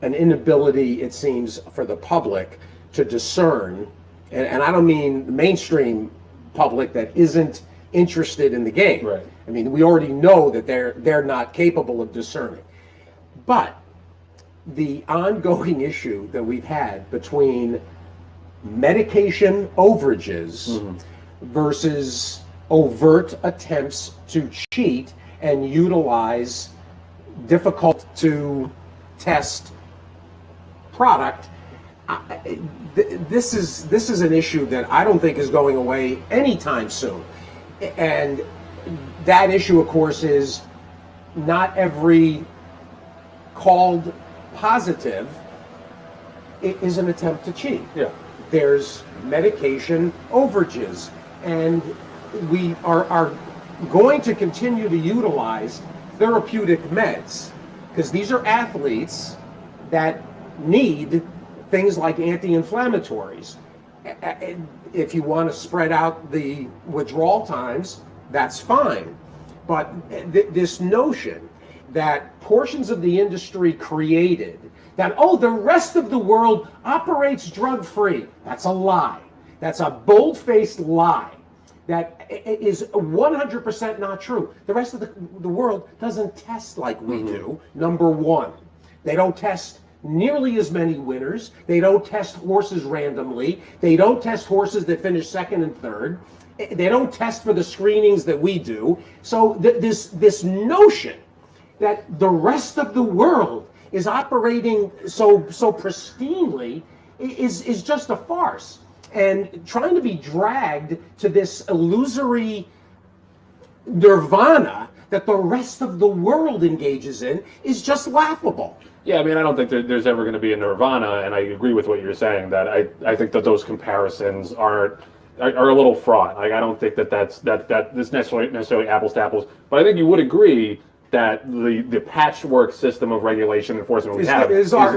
inability, it seems, for the public to discern, and I don't mean the mainstream public that isn't interested in the game. Right. I mean, we already know that they're not capable of discerning. But the ongoing issue that we've had between medication overages versus overt attempts to cheat and utilize difficult to test product, this is an issue that I don't think is going away anytime soon. And that issue, of course, is not every called positive is an attempt to cheat. Yeah. There's medication overages, and we are going to continue to utilize therapeutic meds because these are athletes that need things like anti-inflammatories. If you want to spread out the withdrawal times, that's fine. But this notion that portions of the industry created that, the rest of the world operates drug-free, that's a lie. That's a bold-faced lie. That is 100% not true. The rest of the world doesn't test like we do, number one. They don't test nearly as many winners. They don't test horses randomly. They don't test horses that finish second and third. They don't test for the screenings that we do. So this notion that the rest of the world is operating so pristinely is just a farce. And trying to be dragged to this illusory nirvana that the rest of the world engages in is just laughable. Yeah, I mean, I don't think there's ever going to be a nirvana, and I agree with what you're saying, that I think that those comparisons are a little fraught. Like, I don't think that this necessarily apples to apples, but I think you would agree that the patchwork system of regulation enforcement we have is not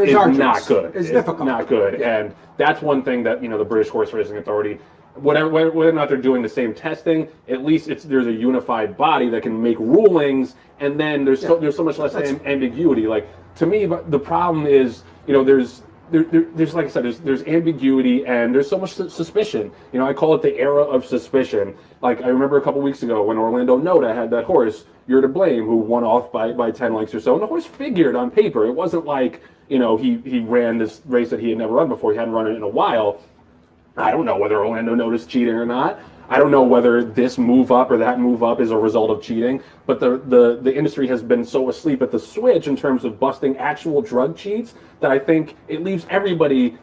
good. It's difficult. Not good, Yeah. and that's one thing that the British Horse Racing Authority, whether or not they're doing the same testing, at least there's a unified body that can make rulings, and then there's so much less ambiguity. Like, to me, the problem is there's like I said, there's ambiguity and there's so much suspicion. I call it the era of suspicion. Like, I remember a couple weeks ago when Orlando Noda had that horse, You're to Blame, who won off by 10 lengths or so, and the horse figured on paper. It wasn't like he ran this race that he had never run before. He hadn't run it in a while. I don't know whether Orlando Noda's cheating or not. I don't know whether this move up or that move up is a result of cheating, but the industry has been so asleep at the switch in terms of busting actual drug cheats that I think it leaves everybody,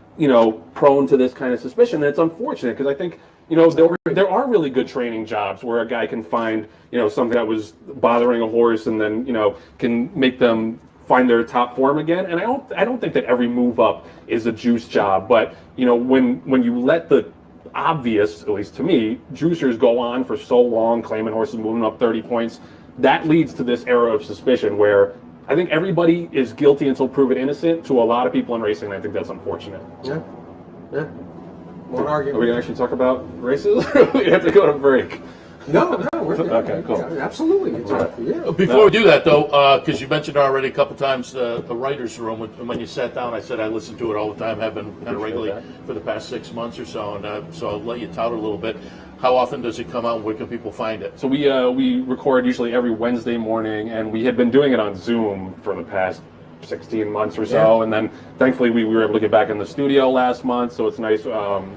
prone to this kind of suspicion. And it's unfortunate because I think, there are really good training jobs where a guy can find, something that was bothering a horse and then, can make them find their top form again. And I don't think that every move up is a juice job, but, when you let the obvious, at least to me, juicers go on for so long, claiming horses moving up 30 points, that leads to this era of suspicion where I think everybody is guilty until proven innocent to a lot of people in racing, and I think that's unfortunate. Yeah. Won't argue. Are we going to actually talk about races? We have to go to break. No, we're okay, cool. Yeah, absolutely. Before we do that, though, because you mentioned already a couple times the writer's room, when you sat down, I said I listen to it all the time, have been kind of regularly for the past 6 months or so, and so I'll let you tout it a little bit. How often does it come out, and where can people find it? So we record usually every Wednesday morning, and we had been doing it on Zoom for the past 16 months or so, and then thankfully we were able to get back in the studio last month, so it's nice.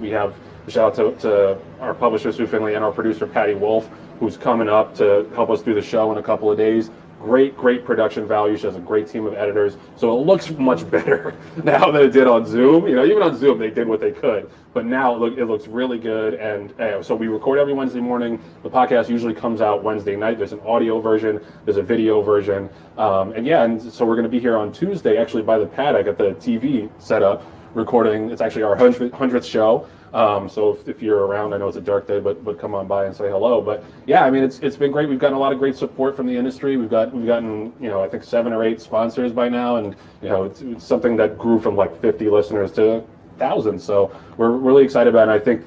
We have a shout out to our publisher Sue Finley and our producer Patty Wolf, who's coming up to help us do the show in a couple of days. Great production value. She has a great team of editors, so it looks much better now than it did on Zoom. Even on Zoom they did what they could, but now it looks really good. And so we record every Wednesday morning. The podcast usually comes out Wednesday night. There's an audio version, there's a video version, and so we're going to be here on Tuesday, actually by the paddock at the TV setup, recording. It's actually our 100th show. So if you're around, I know it's a dark day, but come on by and say hello. But yeah, I mean, it's been great. We've gotten a lot of great support from the industry. We've gotten I think 7 or 8 sponsors by now, and it's something that grew from like 50 listeners to thousands. So we're really excited about it. And I think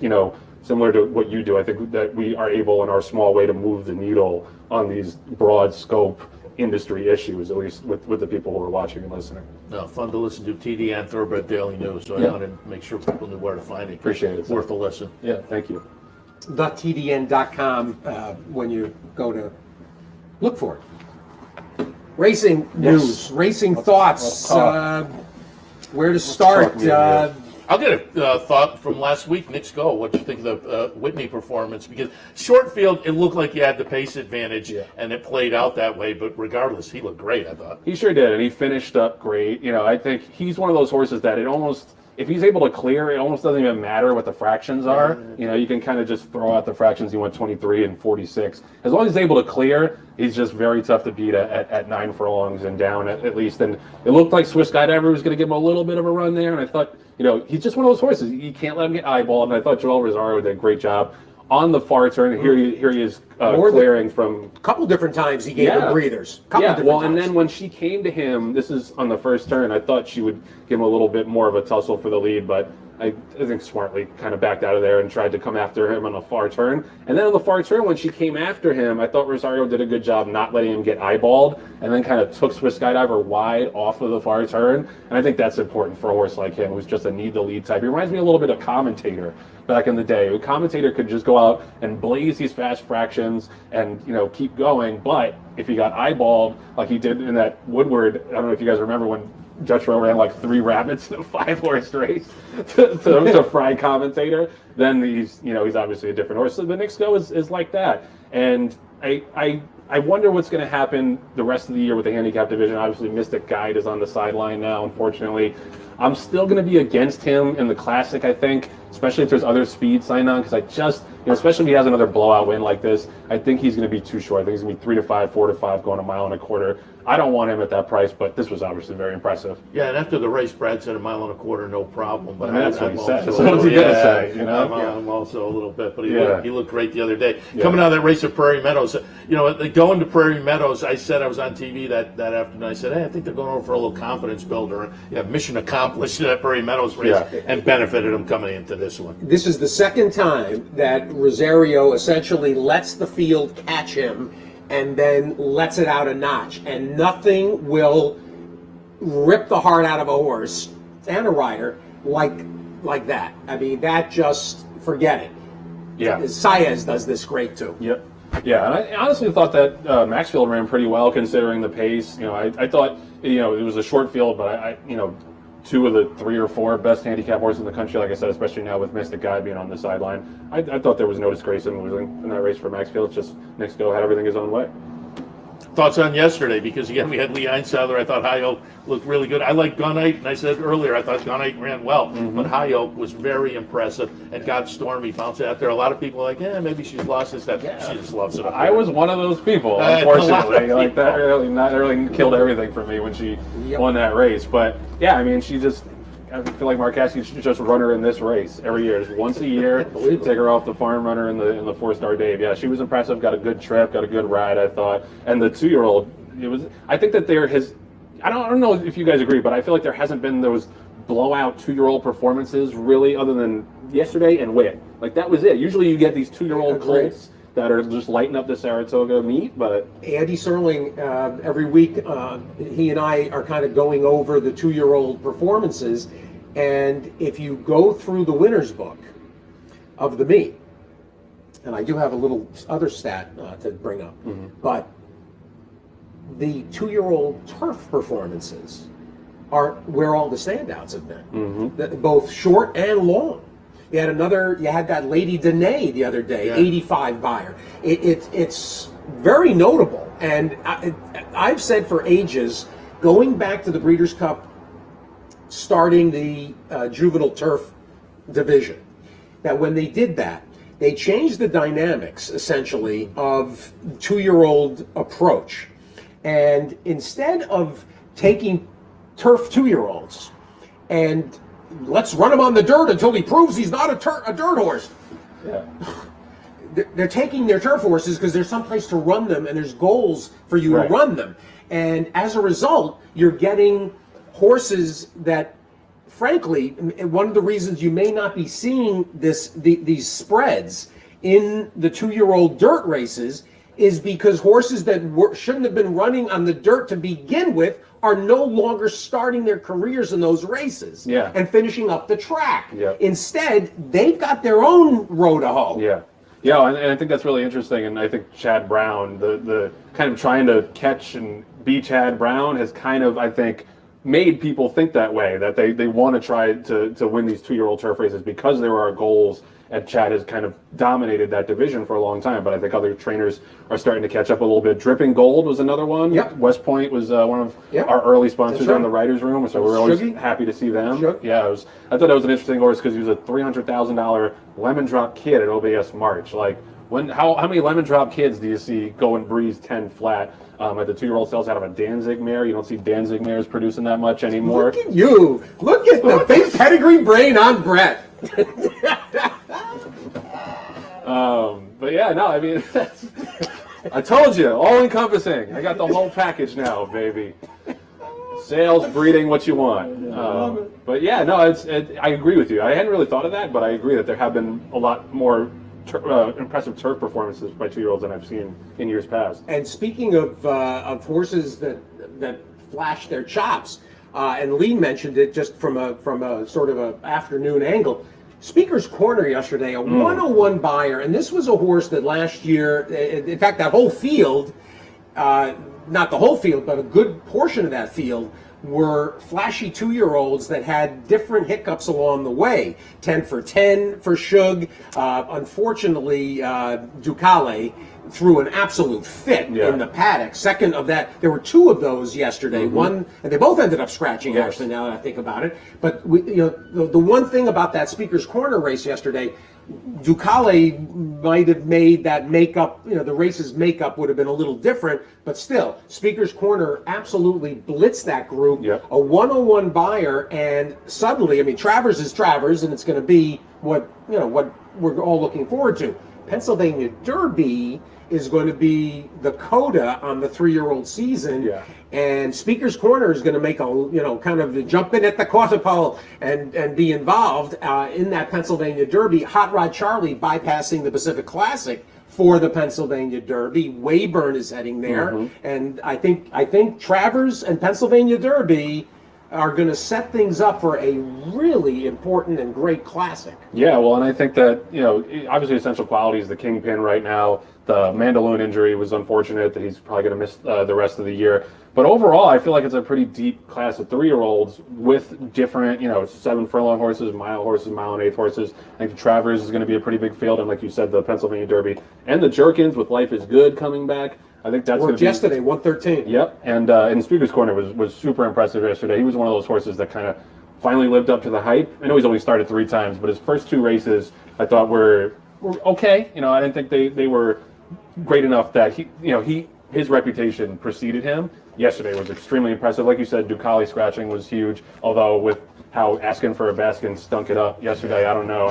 similar to what you do, I think that we are able in our small way to move the needle on these broad scope industry issues, at least with the people who are watching and listening. No, fun to listen to. TD and Thoroughbred Daily News, so I wanted to make sure people knew where to find it. Appreciate it. Worth a listen. Yeah, thank you. .tdn.com when you go to look for it. Racing news, racing thoughts, where to start. I'll get a thought from last week. Nick's Go. What do you think of the Whitney performance? Because short field, it looked like he had the pace advantage, and it played out that way. But regardless, he looked great, I thought. He sure did, and he finished up great. I think he's one of those horses that if he's able to clear, it almost doesn't even matter what the fractions are. You can kind of just throw out the fractions. He went 23 and 46. As long as he's able to clear, he's just very tough to beat at 9 furlongs and down at least. And it looked like Swiss Skydiver was going to give him a little bit of a run there. And I thought, he's just one of those horses. You can't let him get eyeballed. And I thought Joel Rosario did a great job on the far turn. Here he is clearing from a couple different times. He gave him breathers. And then when she came to him, this is on the first turn, I thought she would give him a little bit more of a tussle for the lead, but I think smartly kind of backed out of there and tried to come after him on the far turn. And then on the far turn, when she came after him, I thought Rosario did a good job not letting him get eyeballed, and then kind of took Swiss Skydiver wide off of the far turn. And I think that's important for a horse like him, who's just a need-the-lead type. He reminds me a little bit of Commentator back in the day. A Commentator could just go out and blaze these fast fractions and keep going, but if he got eyeballed like he did in that Woodward, I don't know if you guys remember when Dutch Row ran like 3 rabbits in a 5-horse race to fry commentator, then he's obviously a different horse. So the Knicks Go is like that. And I wonder what's going to happen the rest of the year with the handicap division. Obviously, Mystic Guide is on the sideline now, unfortunately. I'm still going to be against him in the Classic, I think, especially if there's other speed signed on, because I just, especially if he has another blowout win like this, I think he's going to be too short. I think he's going to be 3 to 5, 4 to 5, going 1.25 miles. I don't want him at that price, but this was obviously very impressive. Yeah, and after the race, Brad said 1.25 miles, no problem. But that's what he said. So what's he going to say? I'm also a little bit, but he looked great the other day. Yeah. Coming out of that race at Prairie Meadows, going to Prairie Meadows, I said I was on TV that afternoon. I said, hey, I think they're going over for a little confidence builder. Yeah, mission accomplished at Prairie Meadows race and benefited him coming into this one. This is the second time that Rosario essentially lets the field catch him and then lets it out a notch. And nothing will rip the heart out of a horse and a rider like that. I mean, that just, forget it. Yeah. Saez does this great too. Yep. Yeah, and I honestly thought that Maxfield ran pretty well considering the pace. I thought, it was a short field, but I 2 of the 3 or 4 best handicap horses in the country, like I said, especially now with Mystic Guy being on the sideline. I thought there was no disgrace in losing in that race for Maxfield. It's just Knicks Go had everything his own way. Thoughts on yesterday? Because again, we had Lee Einsidler. I thought High Oak looked really good. I like Gunite, and I said earlier I thought Gunite ran well, but High Oak was very impressive and got Stormy bouncing out there. A lot of people are like, maybe she's lost his step. Yeah. She just loves it. I was one of those people, unfortunately. Like that really killed everything for me when she won that race. But yeah, I mean, I feel like Markowski should just run her in this race every year. Just once a year, take her off the farm runner in the 4-star Dave. Yeah, she was impressive. Got a good trip, got a good ride, I thought. And the 2-year-old, I think that I don't know if you guys agree, but I feel like there hasn't been those blowout 2-year-old performances really, other than yesterday and Wit. Like that was it. Usually you get these 2-year-old colts that are just lighting up the Saratoga meet, but Andy Serling, every week, he and I are kind of going over the 2-year-old performances, and if you go through the winner's book of the meet, and I do have a little other stat to bring up, but the 2-year-old turf performances are where all the standouts have been, both short and long. You had that Lady Danae the other day, 85 buyer. It's very notable. And I've said for ages, going back to the Breeders' Cup, starting the juvenile turf division, that when they did that, they changed the dynamics, essentially, of 2-year-old approach. And instead of taking turf 2-year-olds and let's run him on the dirt until he proves he's not a dirt horse. Yeah. They're taking their turf horses because there's someplace to run them and there's goals for you to run them. And as a result, you're getting horses that, frankly, one of the reasons you may not be seeing these spreads in the 2-year-old dirt races is because horses that shouldn't have been running on the dirt to begin with are no longer starting their careers in those races and finishing up the track. Instead, they've got their own row to hoe. Yeah, and I think that's really interesting. And I think Chad Brown, the kind of trying to catch and be Chad Brown has kind of, I think, made people think that way, that they want to try to win these 2-year-old turf races because there are goals. And Chad has kind of dominated that division for a long time, but I think other trainers are starting to catch up a little bit. Dripping Gold was another one. West Point was one of our early sponsors on the Writers' Room, so we're always happy to see them. I thought that was an interesting horse because he was a $300,000 Lemon Drop kid at OBS March. Like, how many Lemon Drop kids do you see go and breeze 10 flat at the 2-year-old sales out of a Danzig mare? You don't see Danzig mares producing that much anymore. Look at you. Look at the big pedigree brain on Brett. But yeah, no, I mean, I told you, all encompassing. I got the whole package now, baby. Sales, breeding, what you want. But yeah, no, I agree with you. I hadn't really thought of that, but I agree that there have been a lot more impressive turf performances by 2-year-olds than I've seen in years past. And speaking of horses that flash their chops, and Lee mentioned it just from a sort of an afternoon angle. Speaker's Corner yesterday, a 101 buyer, and this was a horse that last year, in fact, that whole field, not the whole field, but a good portion of that field, were flashy 2-year-olds that had different hiccups along the way. 10 for 10 for Shug. Unfortunately, Ducale threw an absolute fit in the paddock. Second of that, there were 2 of those yesterday. One, and they both ended up scratching, actually, now that I think about it. But the one thing about that Speaker's Corner race yesterday, Ducale might have made that makeup, the race's makeup would have been a little different, but still, Speaker's Corner absolutely blitzed that group. A 101 buyer, and suddenly, Travers is Travers, and it's going to be what we're all looking forward to. Pennsylvania Derby is going to be the coda on the 3-year-old season, and Speaker's Corner is going to make kind of jump in at the quarter pole and be involved in that Pennsylvania Derby. Hot Rod Charlie bypassing the Pacific Classic for the Pennsylvania Derby. Wayburn is heading there, and I think Travers and Pennsylvania Derby are going to set things up for a really important and great classic. Yeah, well, and I think that, obviously Essential Quality is the kingpin right now. The Mandaloon injury was unfortunate that he's probably going to miss the rest of the year. But overall, I feel like it's a pretty deep class of 3-year-olds with different, 7 furlong horses, mile and eighth horses. I think Travers is going to be a pretty big field. And like you said, the Pennsylvania Derby and the Jerkins with Life is Good coming back. I think that's worked yesterday, 113. Yep, and Speaker's Corner was super impressive yesterday. He was one of those horses that kind of finally lived up to the hype. I know he's only started 3 times, but his first 2 races I thought were okay. I didn't think they were great enough that his reputation preceded him. Yesterday was extremely impressive. Like you said, Ducale scratching was huge. Although with how Asking for a Baskin stunk it up yesterday, I don't know.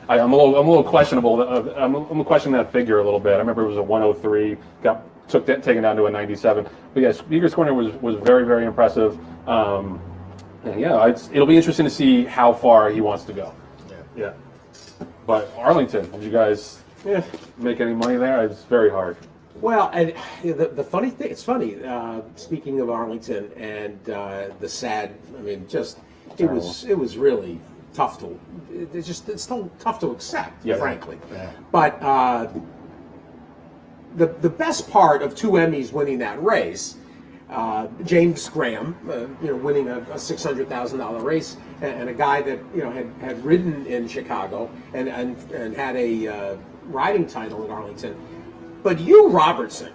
I'm a little questionable. I'm questioning that figure a little bit. I remember it was a 103, taken down to a 97. But yeah, Speaker's Corner was very, very impressive. And it'll be interesting to see how far he wants to go. Yeah. But Arlington, did you guys make any money there? It's very hard. Well, and the funny thing, it's funny, speaking of Arlington and the sad, it was really tough to, it's still tough to accept, frankly. Yeah. But the best part of 2 Emmys winning that race, James Graham, winning a $600,000 race, and a guy that had ridden in Chicago and had a riding title at Arlington. But you, Robertson,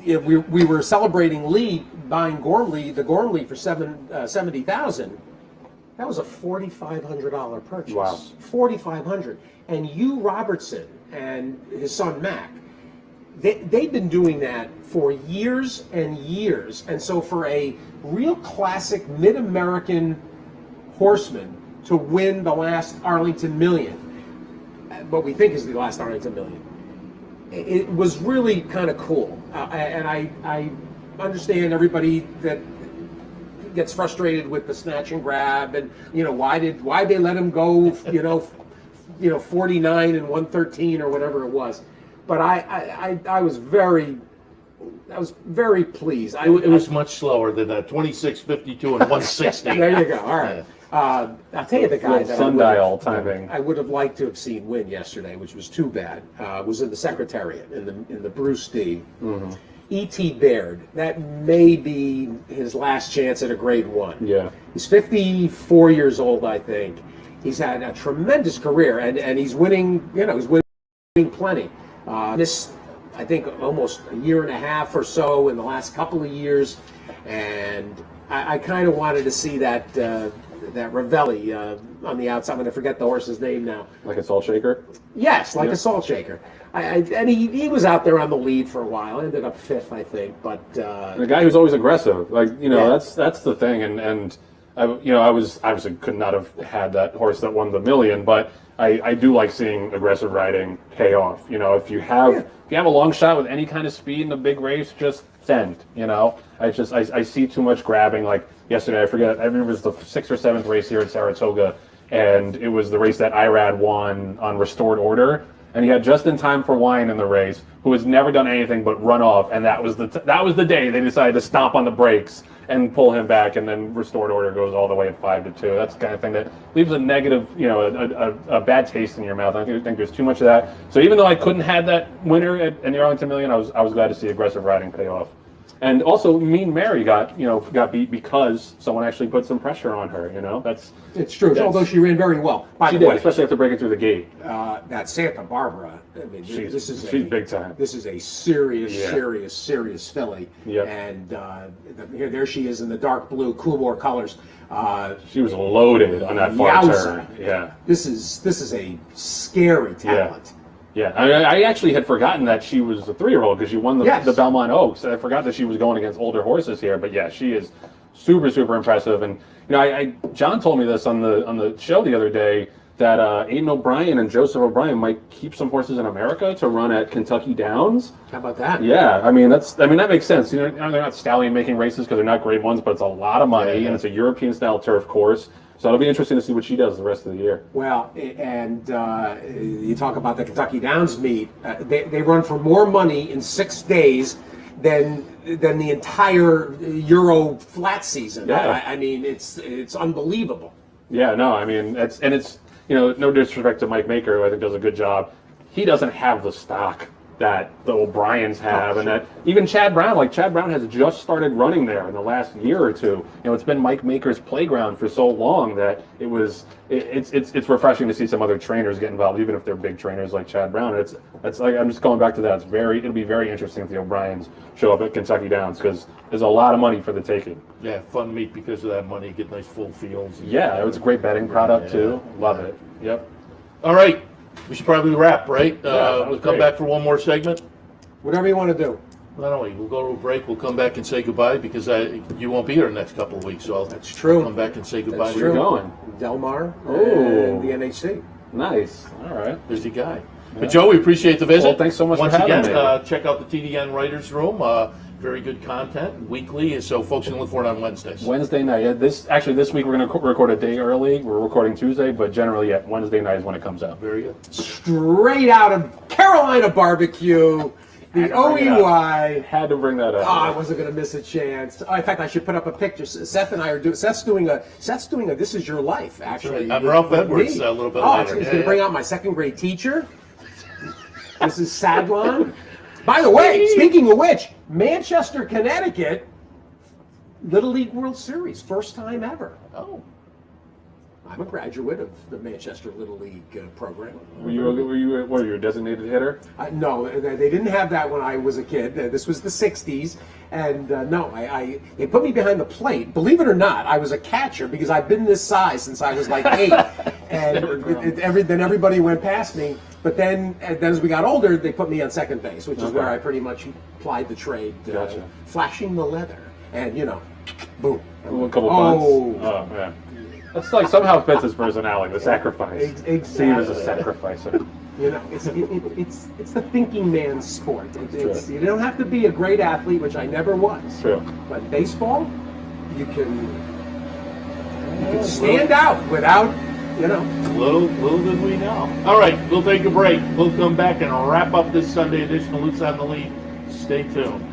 we were celebrating Lee buying the Gormley for $70,000. That was a $4,500 purchase. Wow. $4,500. And you, Robertson, and his son Mac, they've been doing that for years and years. And so for a real classic mid-American horseman to win the last Arlington Million, what we think is the last Arlington Million, it was really kind of cool. And I understand everybody that gets frustrated with the snatch and grab and why they let him go 49 and 113 or whatever it was. But I was very pleased. It was much slower than that 26, 52, and 160. There you go. All right. I'll tell you the guy that sundial timing. I would have liked to have seen win yesterday, which was too bad. Was in the Secretariat in the Bruce D. Mm-hmm. E.T. Baird. That may be his last chance at a Grade 1. Yeah. He's 54 years old, I think. He's had a tremendous career, and he's winning. He's winning plenty. Missed, I think, almost a year and a half or so in the last couple of years, and I kind of wanted to see that Ravelli on the outside. I'm going to forget the horse's name now. Like a salt shaker? Yes, like a salt shaker. And he was out there on the lead for a while. Ended up 5th, I think. But the guy who's always aggressive, that's the thing. And I was obviously could not have had that horse that won the million, but I do like seeing aggressive riding pay off. If you have a long shot with any kind of speed in a big race, just send. I see too much grabbing. Like yesterday, I remember it was the 6th or 7th race here at Saratoga, and it was the race that Irad won on restored order, and he had just in time for Wine in the race, who has never done anything but run off, and that was the day they decided to stomp on the brakes and pull him back, and then restored order goes all the way at 5-2. That's the kind of thing that leaves a negative, a bad taste in your mouth. I think there's too much of that. So even though I couldn't have that winner in the Arlington Million, I was glad to see aggressive riding pay off. And also, Mean Mary got beat because someone actually put some pressure on her. It's true. Although she ran very well. By She the did, way, especially after breaking through the gate. that Santa Barbara. I mean, She's big time. This is a serious filly. Yep. And there she is in the dark blue Coolmore colors. She was loaded on that far turn. Yeah. This is a scary talent. Yeah, I actually had forgotten that she was a 3-year-old because she won the Belmont Oaks. I forgot that she was going against older horses here, but yeah, she is super impressive. And John told me this on the show the other day that Aiden O'Brien and Joseph O'Brien might keep some horses in America to run at Kentucky Downs. How about that? Yeah, that makes sense. They're not stallion making races because they're not grade ones, but it's a lot of money and it's a European style turf course. So it'll be interesting to see what she does the rest of the year. Well, and you talk about the Kentucky Downs meet. They run for more money in 6 days than the entire Euro flat season. Yeah. I mean, it's unbelievable. Yeah, no, I mean, it's no disrespect to Mike Maker, who I think does a good job. He doesn't have the stock that the O'Briens have, and that even Chad Brown has just started running there in the last year or two. It's been Mike Maker's playground for so long that it's refreshing to see some other trainers get involved, even if they're big trainers like Chad Brown. It's like, I'm just going back to that. It'll be very interesting if the O'Briens show up at Kentucky Downs because there's a lot of money for the taking. Yeah, fun meet because of that money. Get nice full fields. Yeah, it was a great betting product too. Love it. Yep. All right. We should probably wrap, right? We'll come back for one more segment. Whatever you want to do. Not only we'll go to a break, we'll come back and say goodbye because you won't be here the next couple of weeks. So That's true. I'll come back and say goodbye. That's Where true. you going? Del Mar Oh. and the NHC. Nice. All right. Busy guy. But Joe, we appreciate the visit. Well, thanks so much Once for having again, me. check out the TDN Writers Room. Very good content weekly, so folks can look for it on Wednesdays. Wednesday night. Yeah, this week we're going to record a day early. We're recording Tuesday, but generally, Wednesday night is when it comes out. Very good. Straight out of Carolina Barbecue, the OEY. Had to bring that up. Oh, I wasn't going to miss a chance. Oh, in fact, I should put up a picture. Seth and I are doing. Seth's doing a This Is Your Life, actually. I'm Ralph Edwards a little bit later. He's going to bring out my second grade teacher. This is Sadlon. By the way, speaking of which, Manchester, Connecticut, Little League World Series, first time ever. Oh. I'm a graduate of the Manchester Little League program. Were you a designated hitter? No, they didn't have that when I was a kid. This was the 60s. And no, they put me behind the plate. Believe it or not, I was a catcher because I've been this size since I was like 8. And then everybody went past me. But then as we got older, they put me on second base, which is where I pretty much applied the trade. Gotcha. Flashing the leather. And, boom. A couple bunts. Oh, yeah. That's like somehow fits his personality, the sacrifice. Exactly. Steve is a sacrificer. It's the thinking man's sport. You don't have to be a great athlete, which I never was. True. But baseball, you can stand out without, Little did we know. All right, we'll take a break. We'll come back and wrap up this Sunday edition of Loose on the Lead. Stay tuned.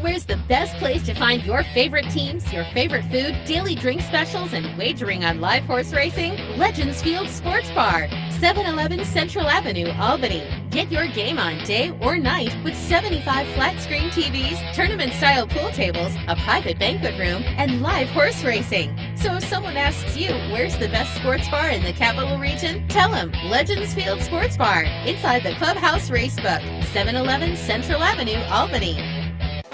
Where's the best place to find your favorite teams, your favorite food, daily drink specials, and wagering on live horse racing? Legends Field Sports Bar, 711 Central Avenue, Albany. Get your game on day or night with 75 flat-screen TVs, tournament-style pool tables, a private banquet room, and live horse racing. So if someone asks you, where's the best sports bar in the capital region? Tell them Legends Field Sports Bar, inside the Clubhouse Racebook, 711 Central Avenue, Albany.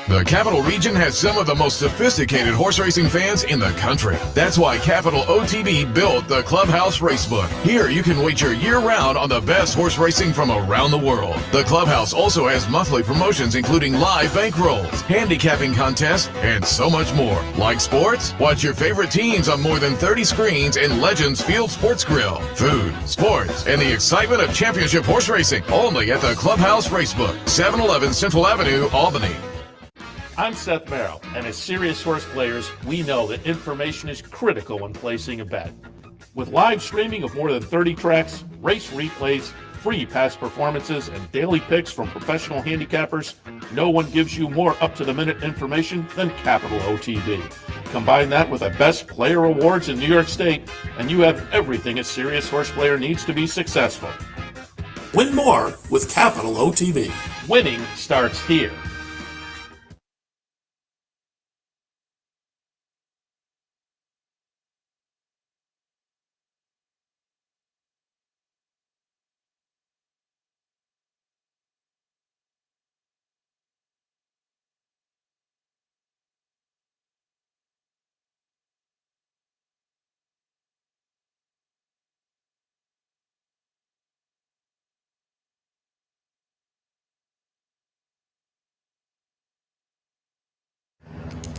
The Capital Region has some of the most sophisticated horse racing fans in the country. That's why Capital OTB built the Clubhouse Racebook. Here you can wager year-round on the best horse racing from around the world. The Clubhouse also has monthly promotions including live bankrolls, handicapping contests, and so much more. Like sports? Watch your favorite teams on more than 30 screens in Legends Field Sports Grill. Food, sports, and the excitement of championship horse racing. Only at the Clubhouse Racebook, 711 Central Avenue, Albany. I'm Seth Merrow, and as serious horse players, we know that information is critical when placing a bet. With live streaming of more than 30 tracks, race replays, free past performances, and daily picks from professional handicappers, no one gives you more up-to-the-minute information than Capital OTB. Combine that with the best player awards in New York State, and you have everything a serious horse player needs to be successful. Win more with Capital OTB. Winning starts here.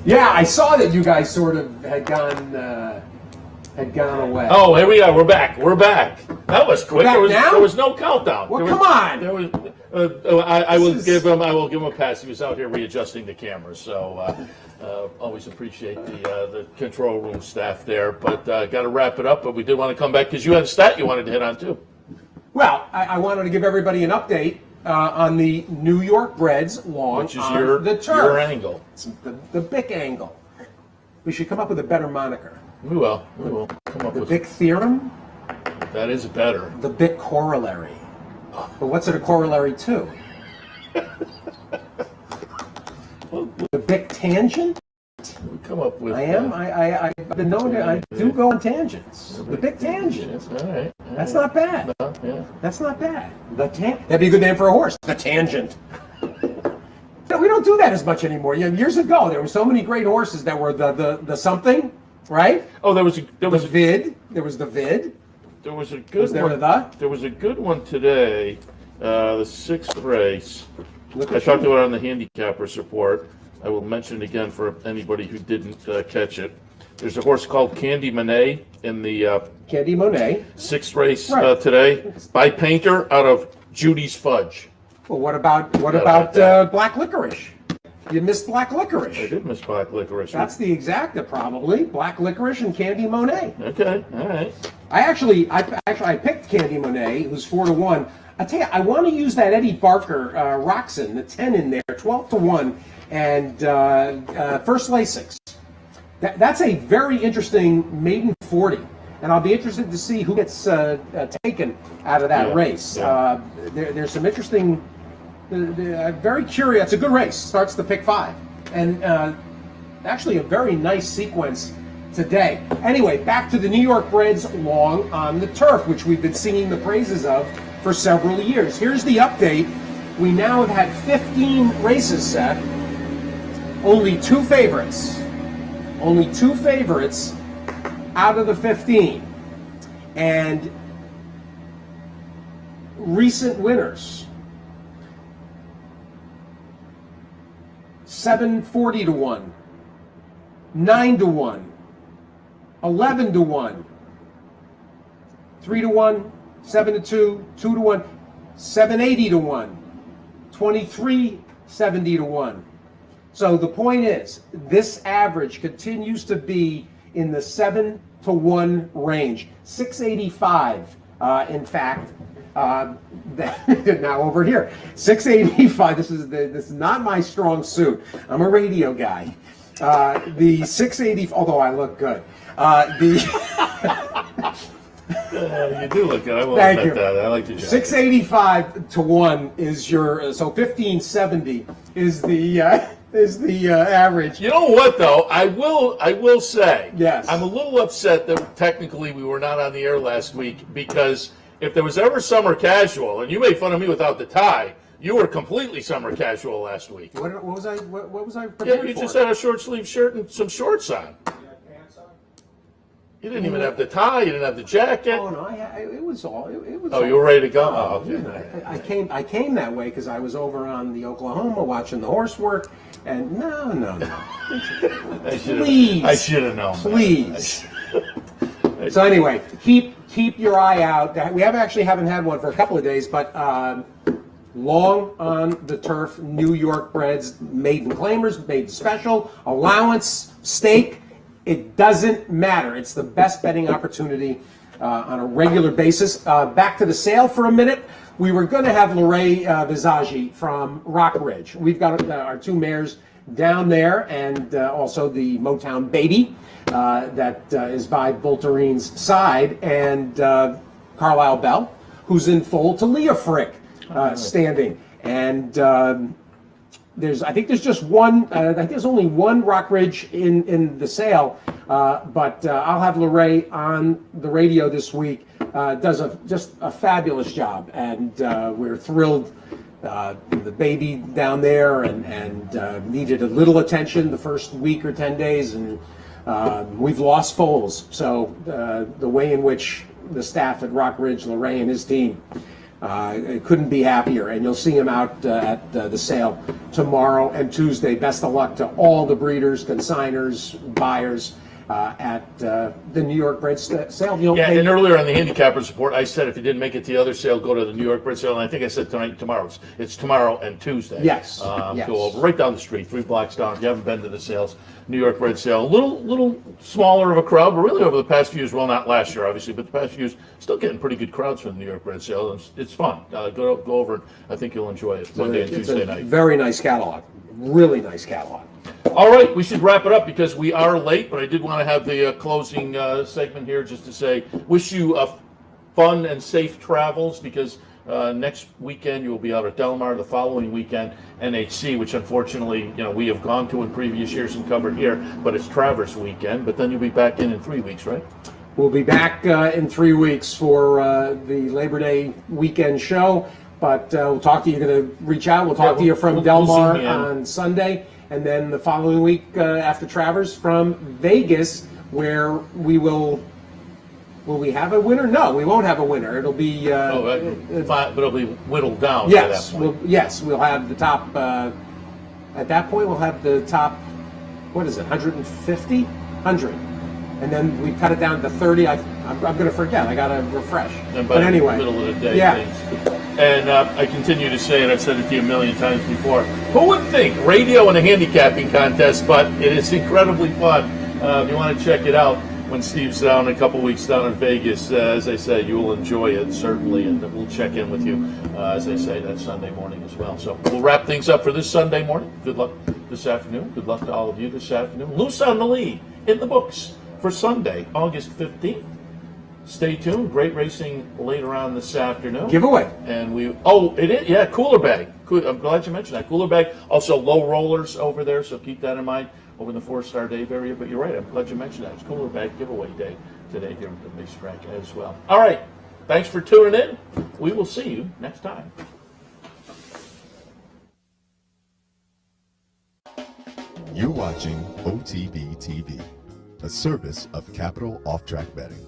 Yeah, I saw that you guys sort of had gone away. Oh, here we are. We're back. That was quick. Back now? There was no countdown. Well, come on. There was. I will give him a pass. He was out here readjusting the camera, so always appreciate the control room staff there. But got to wrap it up. But we did want to come back because you had a stat you wanted to hit on too. Well, I wanted to give everybody an update on the New York Reds lawn, Which is on the turf. your angle. It's the Bic angle. We should come up with a better moniker. We will come up The with Bic theorem. that. Is better. The Bic corollary. But what's it a corollary to? The Bic tangent? We come up with. I've been known to. I do go on tangents. The Bic tangent. All right. That's not bad. Yeah. That's not bad. That'd be a good name for a horse. The tangent. We don't do that as much anymore. Years ago, there were so many great horses that were the something, right? Oh, there was There was the vid. There was a good Was there one. a There was a good one today. The 6th race. Look I at talked you. about it on the handicappers report. I will mention it again for anybody who didn't catch it. There's a horse called Candy Monet in the Candy Monet. 6th race Right. today by Painter out of Judy's Fudge. Well, what about that. Black Licorice? You missed Black I Licorice. did miss Black Licorice. That's the exacta, probably. Black Licorice and Candy Monet. Okay, all right. I picked Candy Monet, who's 4-1. I tell you, I want to use that Eddie Barker Roxon, the 10 in there, 12-1, and First Lasix. That's a very interesting maiden 40, and I'll be interested to see who gets taken out of that race. Yeah. There's some interesting, very curious. It's a good race. Starts the pick 5, and actually a very nice sequence today. Anyway, back to the New York Reds long on the turf, which we've been singing the praises of for several years. Here's the update. We now have had 15 races, Seth. Only two favorites out of the 15. And recent winners: 740-1, 9-1, 11-1, 3-1, 7-2, 2-1, 780-1, 2370-1. So the point is, this average continues to be in the 7-1 range. 685, in fact. Now over here, 685. This is not my strong suit. I'm a radio guy. The 680. Although I look good. You do look good. I will Thank admit you. that. I like the jacket. 685-1 is your. So 1570 is the average. You know what, though? I will say, Yes. I'm a little upset that technically we were not on the air last week, because if there was ever summer casual, and you made fun of me without the tie, you were completely summer casual last week. What was I Yeah, prepared you for? just had a short sleeve shirt and some shorts on. You didn't even have the tie. You didn't have the jacket. Oh no, it was all. It was. Oh, all, you were ready to go. Oh, okay. I came that way because I was over on the Oklahoma watching the horse work, and no. I should have known. Please. So anyway, keep your eye out. We haven't had one for a couple of days, but long on the turf, New York Reds, maiden claimers, maiden special, allowance, stake. It doesn't matter. It's the best betting opportunity on a regular basis. Back to the sale for a minute. We were going to have Lorraine Visagi from Rock Ridge. We've got our two mares down there, and also the Motown Baby that is by Voltaire's side, and Carlisle Bell, who's in foal, to Leah Frick standing. And I think there's just one. I think there's only one Rockridge in the sale, but I'll have Lorraine on the radio this week. Does just a fabulous job, and we're thrilled. The baby down there and needed a little attention the first week or 10 days, and we've lost foals. So the way in which the staff at Rockridge, Lorraine and his team, couldn't be happier, and you'll see him out at the sale tomorrow and Tuesday. Best of luck to all the breeders, consigners, buyers at the New York Bred sale. And earlier on the Handicappers Report, I said if you didn't make it to the other sale, go to the New York Bred sale. And I think I said tomorrow. It's tomorrow and Tuesday. Yes. Go over right down the street, 3 blocks down. If you haven't been to the sales, New York Bred sale. A little smaller of a crowd, but really over the past few years, well, not last year, obviously, but the past few years, still getting pretty good crowds from the New York Bred sale. It's fun. Go over, and I think you'll enjoy it Monday and Tuesday night. Very nice catalog. Really nice catalog. All right, we should wrap it up because we are late, but I did want to have the closing segment here just to say, wish you fun and safe travels, because next weekend you will be out at Del Mar. The following weekend, NHC, which unfortunately we have gone to in previous years and covered here, but it's Traverse weekend. But then you'll be back in 3 weeks, right? We'll be back in 3 weeks for the Labor Day weekend show. But we'll talk to you. You're going to reach out. We'll talk to you from Del Mar on Sunday. And then the following week after Travers from Vegas, where we will we have a winner? No, we won't have a winner. It'll be but it'll be whittled down. Yes, by that point. We'll have the top. At that point, we'll have the top. What is it? 150, 100, and then we cut it down to 30. I'm going to forget. I got to refresh. But anyway, middle of the day. Things. And I continue to say, and I've said it to you a million times before, who would think radio and a handicapping contest, but it is incredibly fun. If you want to check it out, when Steve's down in a couple weeks down in Vegas, as I say, you will enjoy it, certainly, and we'll check in with you, as I say, that Sunday morning as well. So we'll wrap things up for this Sunday morning. Good luck this afternoon. Good luck to all of you this afternoon. Loose on the Lead in the books for Sunday, August 15th. Stay tuned. Great racing later on this afternoon. Giveaway. And cooler bag. I'm glad you mentioned that. Cooler bag. Also low rollers over there, so keep that in mind over in the 4-Star Dave area. But you're right. I'm glad you mentioned that. It's cooler bag giveaway day today here at the racetrack as well. All right. Thanks for tuning in. We will see you next time. You're watching OTB TV, a service of Capital Off Track Betting.